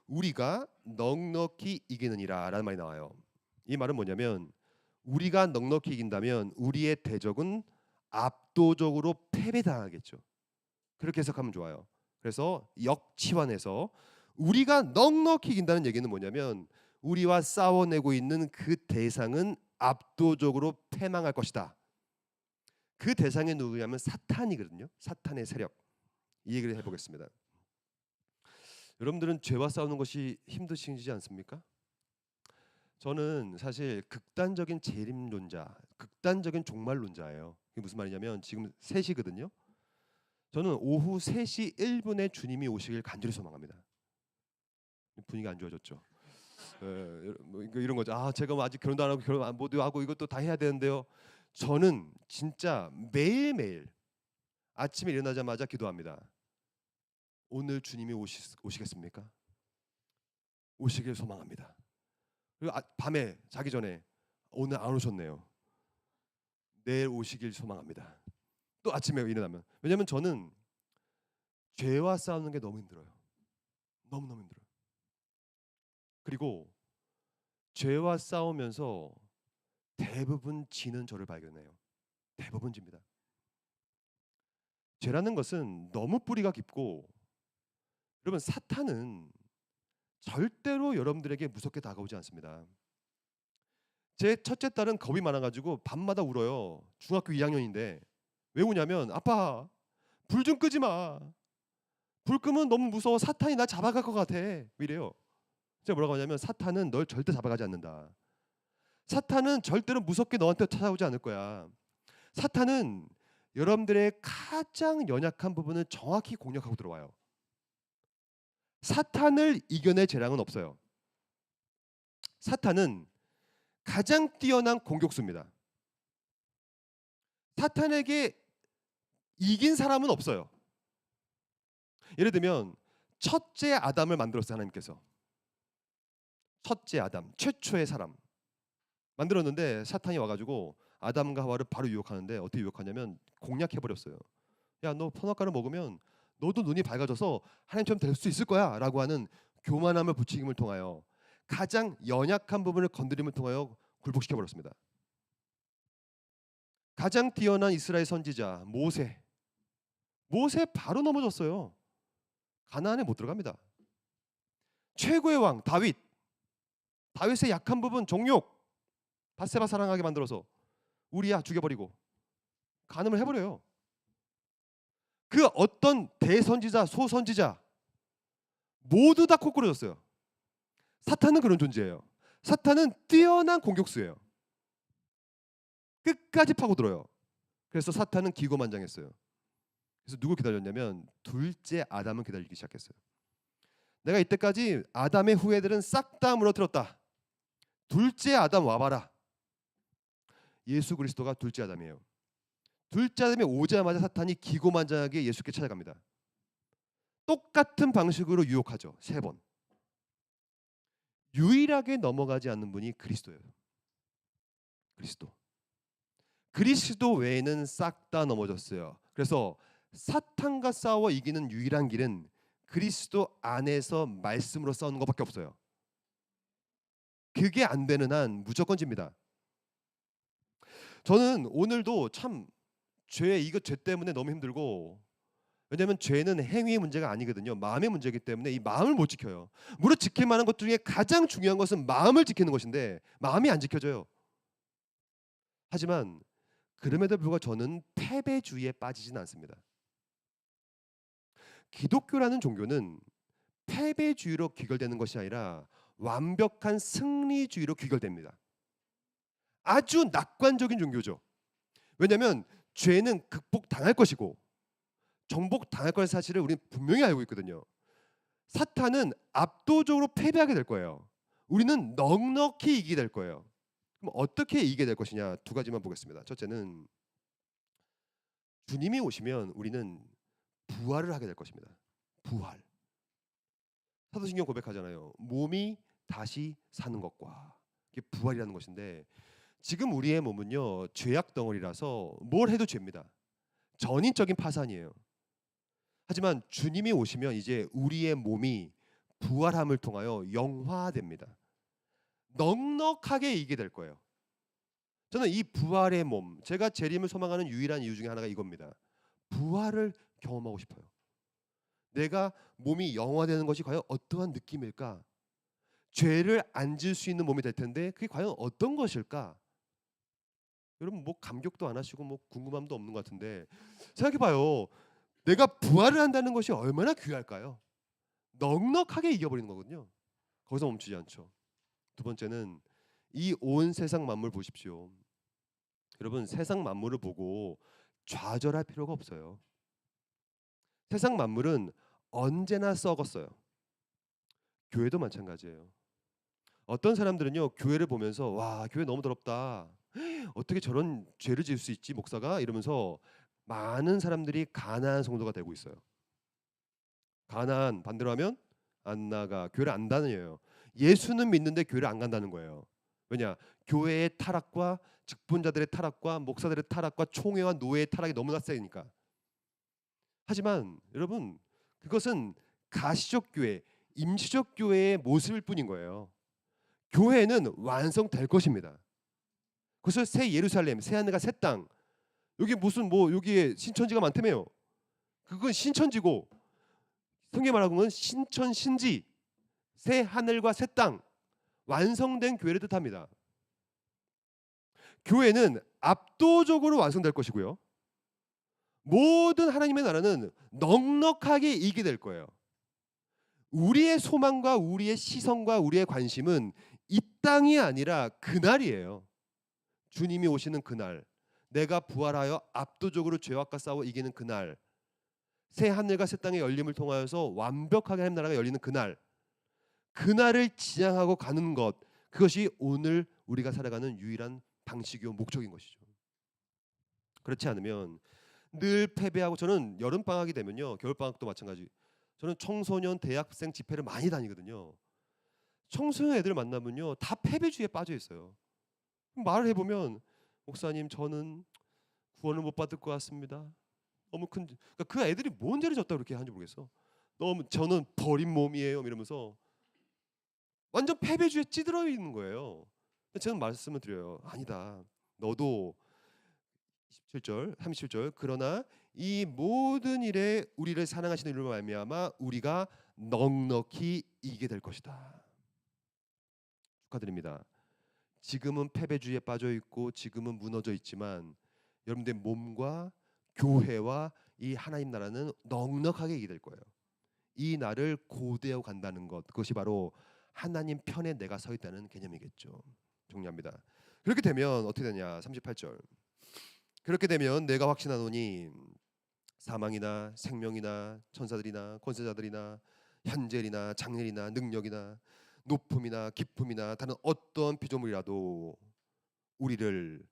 우리가 넉넉히 이기느니라 라는 말이 나와요. 이 말은 뭐냐면 우리가 넉넉히 이긴다면 우리의 대적은 압도적으로 패배당하겠죠. 그렇게 해석하면 좋아요. 그래서 역치환해서 우리가 넉넉히 이긴다는 얘기는 뭐냐면 우리와 싸워내고 있는 그 대상은 압도적으로 패망할 것이다. 그 대상이 누구냐면 사탄이거든요. 사탄의 세력. 이 얘기를 해보겠습니다. 여러분들은 죄와 싸우는 것이 힘드시지 않습니까? 저는 사실 극단적인 재림론자, 극단적인 종말론자예요. 이게 무슨 말이냐면 지금 3시거든요. 저는 오후 3시 1분에 주님이 오시길 간절히 소망합니다. 분위기 안 좋아졌죠. 뭐 이런 거죠. 아 제가 아직 결혼도 안 하고 결혼 안 하고 이것도 다 해야 되는데요. 저는 진짜 매일매일 아침에 일어나자마자 기도합니다. 오늘 주님이 오시겠습니까? 오시길 소망합니다. 그리고 밤에 자기 전에 오늘 안 오셨네요. 내일 오시길 소망합니다. 또 아침에 일어나면. 왜냐하면 저는 죄와 싸우는 게 너무 힘들어요. 너무너무 힘들어요. 그리고 죄와 싸우면서 대부분 지는 저를 발견해요. 대부분 집니다. 죄라는 것은 너무 뿌리가 깊고 여러분 사탄은 절대로 여러분들에게 무섭게 다가오지 않습니다. 제 첫째 딸은 겁이 많아가지고 밤마다 울어요. 중학교 2학년인데 왜 우냐면 아빠 불 좀 끄지 마. 불 끄면 너무 무서워. 사탄이 나 잡아갈 것 같아. 이래요. 제가 뭐라고 하냐면 사탄은 널 절대 잡아가지 않는다. 사탄은 절대로 무섭게 너한테 찾아오지 않을 거야. 사탄은 여러분들의 가장 연약한 부분을 정확히 공략하고 들어와요. 사탄을 이겨낼 재량은 없어요. 사탄은 가장 뛰어난 공격수입니다. 사탄에게 이긴 사람은 없어요. 예를 들면 첫째 아담을 만들었어요. 하나님께서 첫째 아담, 최초의 사람 만들었는데 사탄이 와가지고 아담과 하와를 바로 유혹하는데 어떻게 유혹하냐면 공략해버렸어요. 야, 너 선악과를 먹으면 너도 눈이 밝아져서 하나님처럼 될 수 있을 거야 라고 하는 교만함을 부추김을 통하여 가장 연약한 부분을 건드림을 통하여 굴복시켜버렸습니다. 가장 뛰어난 이스라엘 선지자 모세 바로 넘어졌어요. 가나안에 못 들어갑니다. 최고의 왕 다윗의 약한 부분 정욕 바세바 사랑하게 만들어서 우리야 죽여버리고 간음을 해버려요. 그 어떤 대선지자, 소선지자 모두 다 코꾸러졌어요. 사탄은 그런 존재예요. 사탄은 뛰어난 공격수예요. 끝까지 파고들어요. 그래서 사탄은 기고만장했어요. 그래서 누구 기다렸냐면 둘째 아담을 기다리기 시작했어요. 내가 이때까지 아담의 후예들은 싹 다 무너뜨렸다. 둘째 아담 와봐라. 예수 그리스도가 둘째 아담이에요. 둘째 아담이 오자마자 사탄이 기고만장하게 예수께 찾아갑니다. 똑같은 방식으로 유혹하죠. 3번. 유일하게 넘어가지 않는 분이 그리스도예요. 그리스도. 그리스도 외에는 싹 다 넘어졌어요. 그래서 사탄과 싸워 이기는 유일한 길은 그리스도 안에서 말씀으로 싸우는 것밖에 없어요. 그게 안 되는 한 무조건 집니다. 저는 오늘도 참 죄 때문에 너무 힘들고, 왜냐하면 죄는 행위의 문제가 아니거든요. 마음의 문제이기 때문에 이 마음을 못 지켜요. 물론 지킬 만한 것 중에 가장 중요한 것은 마음을 지키는 것인데 마음이 안 지켜져요. 하지만 그럼에도 불구하고 저는 패배주의에 빠지진 않습니다. 기독교라는 종교는 패배주의로 귀결되는 것이 아니라 완벽한 승리주의로 귀결됩니다. 아주 낙관적인 종교죠. 왜냐하면 죄는 극복당할 것이고 정복당할 것의 사실을 우리는 분명히 알고 있거든요. 사탄은 압도적으로 패배하게 될 거예요. 우리는 넉넉히 이기게 될 거예요. 그럼 어떻게 이기게 될 것이냐, 2가지만 보겠습니다. 첫째는 주님이 오시면 우리는 부활을 하게 될 것입니다. 부활. 사도신경 고백하잖아요. 몸이 다시 사는 것과, 이게 부활이라는 것인데, 지금 우리의 몸은요 죄악 덩어리라서 뭘 해도 죄입니다. 전인적인 파산이에요. 하지만 주님이 오시면 이제 우리의 몸이 부활함을 통하여 영화됩니다. 넉넉하게 이기게 될 거예요. 저는 이 부활의 몸, 제가 재림을 소망하는 유일한 이유 중에 하나가 이겁니다. 부활을 경험하고 싶어요. 내가 몸이 영화되는 것이 과연 어떠한 느낌일까? 죄를 안 질 수 있는 몸이 될 텐데 그게 과연 어떤 것일까? 여러분 뭐 감격도 안 하시고 뭐 궁금함도 없는 것 같은데, 생각해봐요. 내가 부활을 한다는 것이 얼마나 귀할까요? 넉넉하게 이겨버리는 거거든요. 거기서 멈추지 않죠. 2번째는 이 온 세상 만물 보십시오. 여러분 세상 만물을 보고 좌절할 필요가 없어요. 세상 만물은 언제나 썩었어요. 교회도 마찬가지예요. 어떤 사람들은요 교회를 보면서 와 교회 너무 더럽다. 어떻게 저런 죄를 지을 수 있지 목사가, 이러면서 많은 사람들이 가난한 성도가 되고 있어요. 가난 반대로 하면 안 나가, 교회를 안 다녀요. 예수는 믿는데 교회를 안 간다는 거예요. 왜냐? 교회의 타락과 직분자들의 타락과 목사들의 타락과 총회와 노예의 타락이 너무나 세니까. 하지만 여러분 그것은 가시적 교회, 임시적 교회의 모습일 뿐인 거예요. 교회는 완성될 것입니다. 그래서 새 예루살렘, 새 하늘과 새 땅, 여기 무슨 뭐 여기에 신천지가 많다며요. 그건 신천지고 성경에 말하는 건 신천 신지, 새 하늘과 새 땅, 완성된 교회를 뜻합니다. 교회는 압도적으로 완성될 것이고요. 모든 하나님의 나라는 넉넉하게 이기게 될 거예요. 우리의 소망과 우리의 시선과 우리의 관심은 이 땅이 아니라 그날이에요. 주님이 오시는 그날, 내가 부활하여 압도적으로 죄악과 싸워 이기는 그날, 새 하늘과 새 땅의 열림을 통하여서 완벽하게 하나님 나라가 열리는 그날, 그날을 지향하고 가는 것, 그것이 오늘 우리가 살아가는 유일한 방식이요 목적인 것이죠. 그렇지 않으면 늘 패배하고, 저는 여름 방학이 되면요, 겨울 방학도 마찬가지. 저는 청소년 대학생 집회를 많이 다니거든요. 청소년 애들 만나면요 다 패배주의에 빠져 있어요. 말을 해보면 목사님 저는 구원을 못 받을 것 같습니다. 너무 큰, 그러니까 그 애들이 뭔 죄를 졌다 그렇게 하는지 모르겠어. 너무 저는 버린 몸이에요 이러면서 완전 패배주의에 찌들어 있는 거예요. 저는 말씀을 드려요. 아니다. 너도 27절, 37절, 그러나 이 모든 일에 우리를 사랑하시는 이름으로 말미암아 우리가 넉넉히 이기게 될 것이다. 축하드립니다. 지금은 패배주의에 빠져 있고 지금은 무너져 있지만 여러분들의 몸과 교회와 이 하나님 나라는 넉넉하게 이기될 거예요. 이 날을 고대하고 간다는 것, 그것이 바로 하나님 편에 내가 서 있다는 개념이겠죠. 정리합니다. 그렇게 되면 어떻게 되냐? 38절. 그렇게 되면 내가 확신하노니 사망이나 생명이나 천사들이나 권세자들이나 현재이나 장래이나 능력이나 높음이나 깊음이나 다른 어떤 피조물이라도 우리를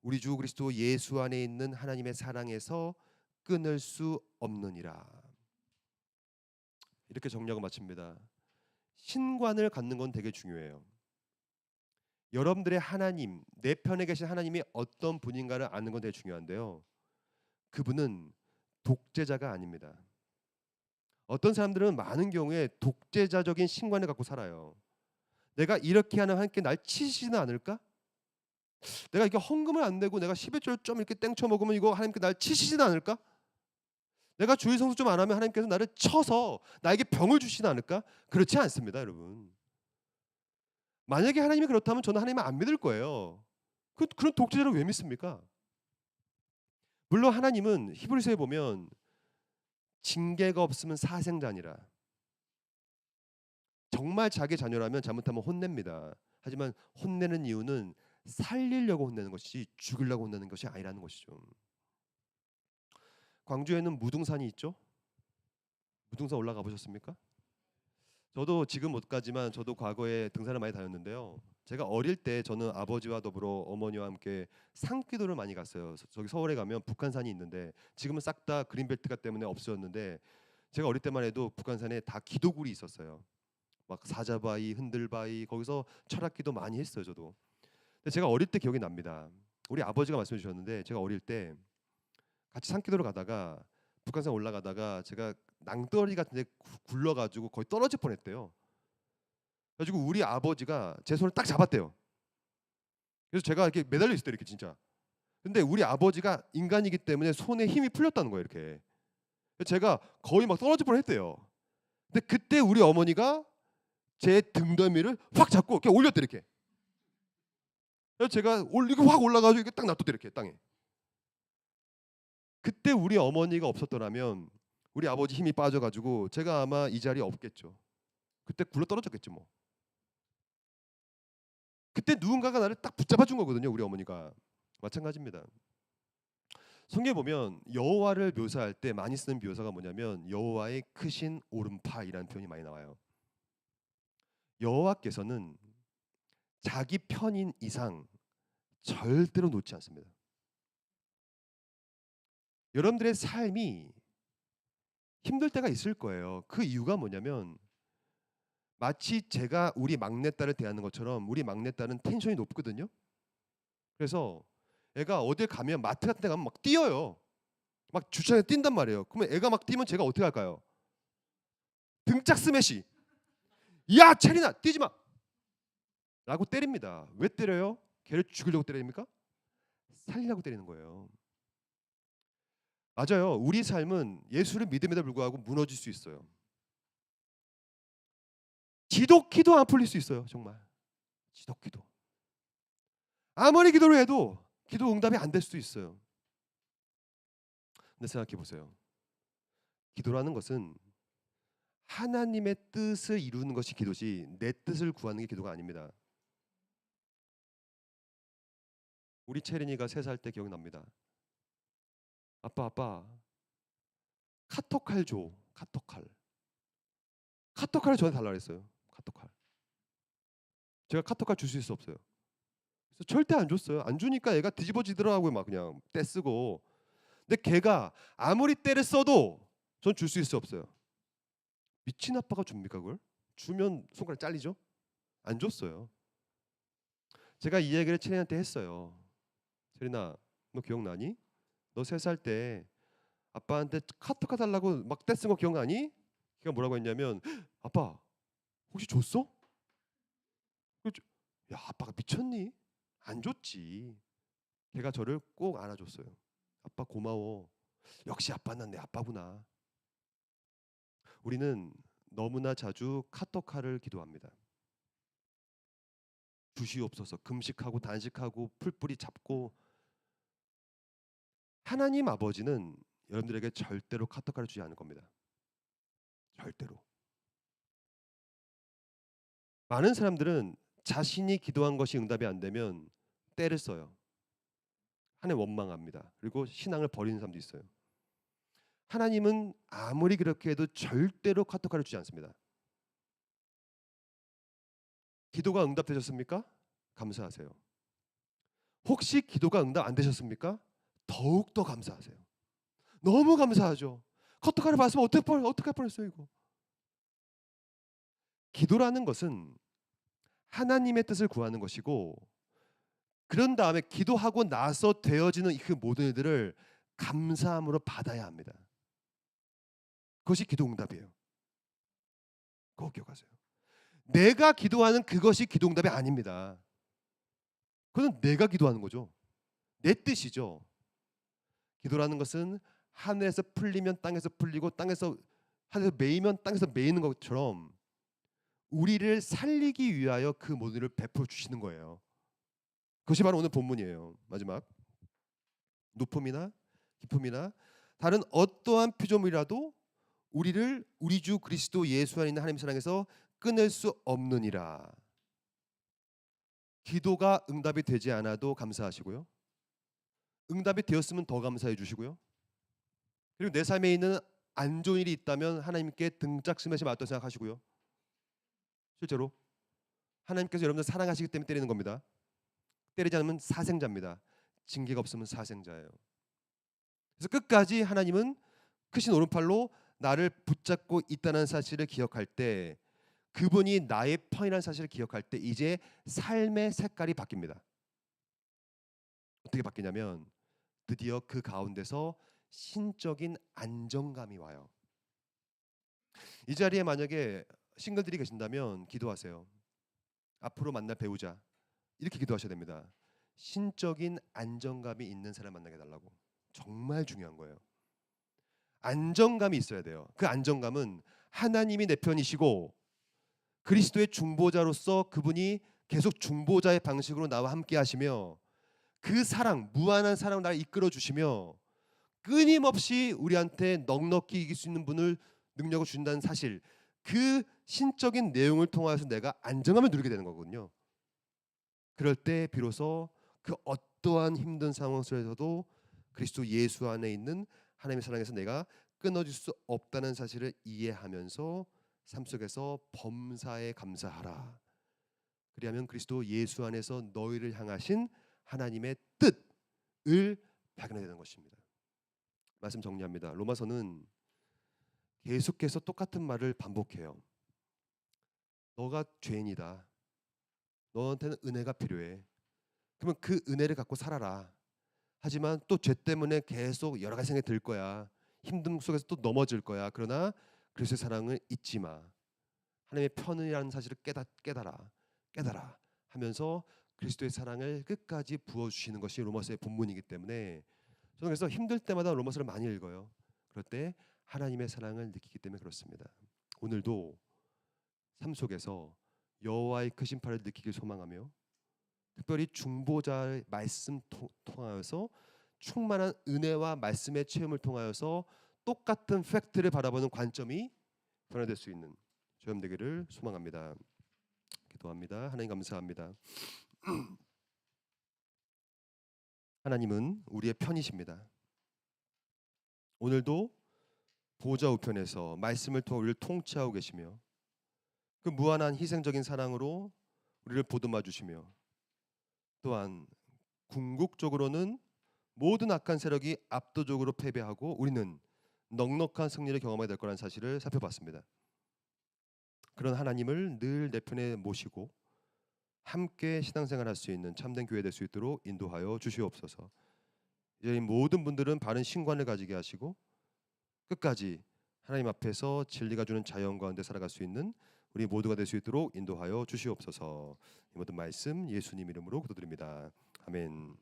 우리 주 그리스도 예수 안에 있는 하나님의 사랑에서 끊을 수 없느니라. 이렇게 정리하고 마칩니다. 신관을 갖는 건 되게 중요해요. 여러분들의 하나님, 내 편에 계신 하나님이 어떤 분인가를 아는 건 되게 중요한데요. 그분은 독재자가 아닙니다. 어떤 사람들은 많은 경우에 독재자적인 신관을 갖고 살아요. 내가 이렇게 하면 하나님께 날 치시지는 않을까? 내가 이게 헌금을 안 내고 내가 11조를 좀 이렇게 땡쳐 먹으면 이거 하나님께 날 치시지는 않을까? 내가 주일 성수 좀 안 하면 하나님께서 나를 쳐서 나에게 병을 주시지 않을까? 그렇지 않습니다, 여러분. 만약에 하나님이 그렇다면 저는 하나님을 안 믿을 거예요. 그런 독재자를 왜 믿습니까? 물론 하나님은 히브리서에 보면 징계가 없으면 사생자니라. 정말 자기 자녀라면 잘못하면 혼냅니다. 하지만 혼내는 이유는 살리려고 혼내는 것이지 죽이려고 혼내는 것이 아니라는 것이죠. 광주에는 무등산이 있죠. 무등산 올라가 보셨습니까? 저도 지금 못 가지만 저도 과거에 등산을 많이 다녔는데요. 제가 어릴 때 저는 아버지와 더불어 어머니와 함께 산기도를 많이 갔어요. 저기 서울에 가면 북한산이 있는데 지금은 싹 다 그린벨트가 때문에 없어졌는데 제가 어릴 때만 해도 북한산에 다 기도굴이 있었어요. 막 사자바위, 흔들바위 거기서 철학기도 많이 했어요. 저도. 근데 제가 어릴 때 기억이 납니다. 우리 아버지가 말씀해 주셨는데 제가 어릴 때 같이 산기도를 가다가 북한산 올라가다가 제가 낭떠러지 같은데 굴러가지고 거의 떨어질 뻔했대요. 그래가지고 우리 아버지가 제 손을 딱 잡았대요. 그래서 제가 이렇게 매달려 있을 때 이렇게 진짜. 근데 우리 아버지가 인간이기 때문에 손에 힘이 풀렸다는 거예요 이렇게. 그래서 제가 거의 막 떨어질 뻔했대요. 근데 그때 우리 어머니가 제 등더미를 확 잡고 이렇게 올렸대 이렇게. 그래서 제가 이거 확 올라가지고 이게 딱 놔뒀대 이렇게 땅에. 그때 우리 어머니가 없었더라면 우리 아버지 힘이 빠져가지고 제가 아마 이 자리에 없겠죠. 그때 굴러 떨어졌겠죠 뭐. 그때 누군가가 나를 딱 붙잡아준 거거든요. 우리 어머니가. 마찬가지입니다. 성경에 보면 여호와를 묘사할 때 많이 쓰는 묘사가 뭐냐면 여호와의 크신 오른팔이라는 표현이 많이 나와요. 여호와께서는 자기 편인 이상 절대로 놓지 않습니다. 여러분들의 삶이 힘들 때가 있을 거예요. 그 이유가 뭐냐면 마치 제가 우리 막내딸을 대하는 것처럼 우리 막내딸은 텐션이 높거든요. 그래서 애가 어딜 가면 마트 같은 데 가면 막 뛰어요. 막 주차장에 뛴단 말이에요. 그러면 애가 막 뛰면 제가 어떻게 할까요? 등짝 스매시. 야 체리나 뛰지 마. 라고 때립니다. 왜 때려요? 걔를 죽이려고 때립니까? 살리려고 때리는 거예요. 맞아요. 우리 삶은 예수를 믿음에도 불구하고 무너질 수 있어요. 지독히도 안 풀릴 수 있어요. 정말 지독히도. 아무리 기도를 해도 기도 응답이 안 될 수도 있어요. 근데 생각해 보세요. 기도라는 것은 하나님의 뜻을 이루는 것이 기도지 내 뜻을 구하는 게 기도가 아닙니다. 우리 채린이가 3살 때 기억납니다. 아빠 카톡할 줘. 카톡할을 저한테 달라 그랬어요. 카톡할. 제가 카톡할 줄 수 있어 없어요. 그래서 절대 안 줬어요. 안 주니까 애가 뒤집어지더라고요. 막 그냥 떼 쓰고. 근데 걔가 아무리 떼를 써도 전 줄 수 있어 없어요. 미친 아빠가 줍니까 그걸? 주면 손가락 잘리죠? 안 줬어요. 제가 이 얘기를 채린한테 했어요. 채린아, 너 기억나니? 너 3살 때 아빠한테 카톡 해달라고 막 떼쓴 거 기억나니? 걔가 뭐라고 했냐면 아빠 혹시 줬어? 그랬죠. 야 아빠가 미쳤니? 안 줬지. 걔가 저를 꼭 안아줬어요. 아빠 고마워. 역시 아빠는 내 아빠구나. 우리는 너무나 자주 카톡하를 기도합니다. 주시옵소서. 금식하고 단식하고 풀뿌리 잡고 하나님 아버지는 여러분들에게 절대로 카톡카를 주지 않을 겁니다. 절대로. 많은 사람들은 자신이 기도한 것이 응답이 안 되면 떼를 써요. 하나님 원망합니다. 그리고 신앙을 버리는 사람도 있어요. 하나님은 아무리 그렇게 해도 절대로 카톡카를 주지 않습니다. 기도가 응답되셨습니까? 감사하세요. 혹시 기도가 응답 안 되셨습니까? 더욱더 감사하세요. 너무 감사하죠. 카톡카를 봤으면 어떻게 할 뻔했어요 이거. 기도라는 것은 하나님의 뜻을 구하는 것이고, 그런 다음에 기도하고 나서 되어지는 그 모든 일들을 감사함으로 받아야 합니다. 그것이 기도 응답이에요. 꼭 기억하세요. 내가 기도하는 그것이 기도 응답이 아닙니다. 그건 내가 기도하는 거죠. 내 뜻이죠. 기도라는 것은 하늘에서 풀리면 땅에서 풀리고, 땅에서 하늘에서 메이면 땅에서 메이는 것처럼 우리를 살리기 위하여 그 모든 일을 베풀어 주시는 거예요. 그것이 바로 오늘 본문이에요. 마지막, 높음이나 기쁨이나 다른 어떠한 피조물이라도 우리를 우리 주 그리스도 예수 안에 있는 하나님의 사랑에서 끊을 수 없느니라. 기도가 응답이 되지 않아도 감사하시고요, 응답이 되었으면 더 감사해 주시고요, 그리고 내 삶에 있는 안 좋은 일이 있다면 하나님께 등짝 스매시 맞다고 생각하시고요. 실제로 하나님께서 여러분들 사랑하시기 때문에 때리는 겁니다. 때리지 않으면 사생자입니다. 징계가 없으면 사생자예요. 그래서 끝까지 하나님은 크신 오른팔로 나를 붙잡고 있다는 사실을 기억할 때, 그분이 나의 편이라는 사실을 기억할 때 이제 삶의 색깔이 바뀝니다. 어떻게 바뀌냐면 드디어 그 가운데서 신적인 안정감이 와요. 이 자리에 만약에 싱글들이 계신다면 기도하세요. 앞으로 만날 배우자, 이렇게 기도하셔야 됩니다. 신적인 안정감이 있는 사람 만나게 해달라고. 정말 중요한 거예요. 안정감이 있어야 돼요. 그 안정감은 하나님이 내 편이시고 그리스도의 중보자로서 그분이 계속 중보자의 방식으로 나와 함께 하시며, 그 사랑, 무한한 사랑을 나를 이끌어 주시며 끊임없이 우리한테 넉넉히 이길 수 있는 분을 능력을 주신다는 사실, 그 신적인 내용을 통해서 내가 안정감을 누리게 되는 거거든요. 그럴 때 비로소 그 어떠한 힘든 상황 속에서도 그리스도 예수 안에 있는 하나님의 사랑에서 내가 끊어질 수 없다는 사실을 이해하면서 삶 속에서 범사에 감사하라. 그리하면 그리스도 예수 안에서 너희를 향하신 하나님의 뜻을 발견하게 되는 것입니다. 말씀 정리합니다. 로마서는 계속해서 똑같은 말을 반복해요. 너가 죄인이다. 너한테는 은혜가 필요해. 그러면 그 은혜를 갖고 살아라. 하지만 또 죄 때문에 계속 여러 가지 생각이 들 거야. 힘듦 속에서 또 넘어질 거야. 그러나 그리스도의 사랑을 잊지 마. 하나님의 편이라는 사실을 깨달아 하면서 그리스도의 사랑을 끝까지 부어주시는 것이 로마서의 본문이기 때문에, 저는 그래서 힘들 때마다 로마서를 많이 읽어요. 그럴 때 하나님의 사랑을 느끼기 때문에 그렇습니다. 오늘도 삶 속에서 여호와의 크신 팔을 느끼길 소망하며, 특별히 중보자의 말씀 통하여서 충만한 은혜와 말씀의 체험을 통하여서 똑같은 팩트를 바라보는 관점이 변화될 수 있는 저염 되기를 소망합니다. 기도합니다. 하나님 감사합니다. 하나님은 우리의 편이십니다. 오늘도 보좌 우편에서 말씀을 통해 우리를 통치하고 계시며, 그 무한한 희생적인 사랑으로 우리를 보듬어 주시며, 또한 궁극적으로는 모든 악한 세력이 압도적으로 패배하고 우리는 넉넉한 승리를 경험하게 될 거라는 사실을 살펴봤습니다. 그런 하나님을 늘 내 편에 모시고 함께 신앙생활할 수 있는 참된 교회 될 수 있도록 인도하여 주시옵소서. 이제 모든 분들은 바른 신관을 가지게 하시고 끝까지 하나님 앞에서 진리가 주는 자연 가운데 살아갈 수 있는 우리 모두가 될 수 있도록 인도하여 주시옵소서. 이 모든 말씀 예수님 이름으로 기도드립니다. 아멘.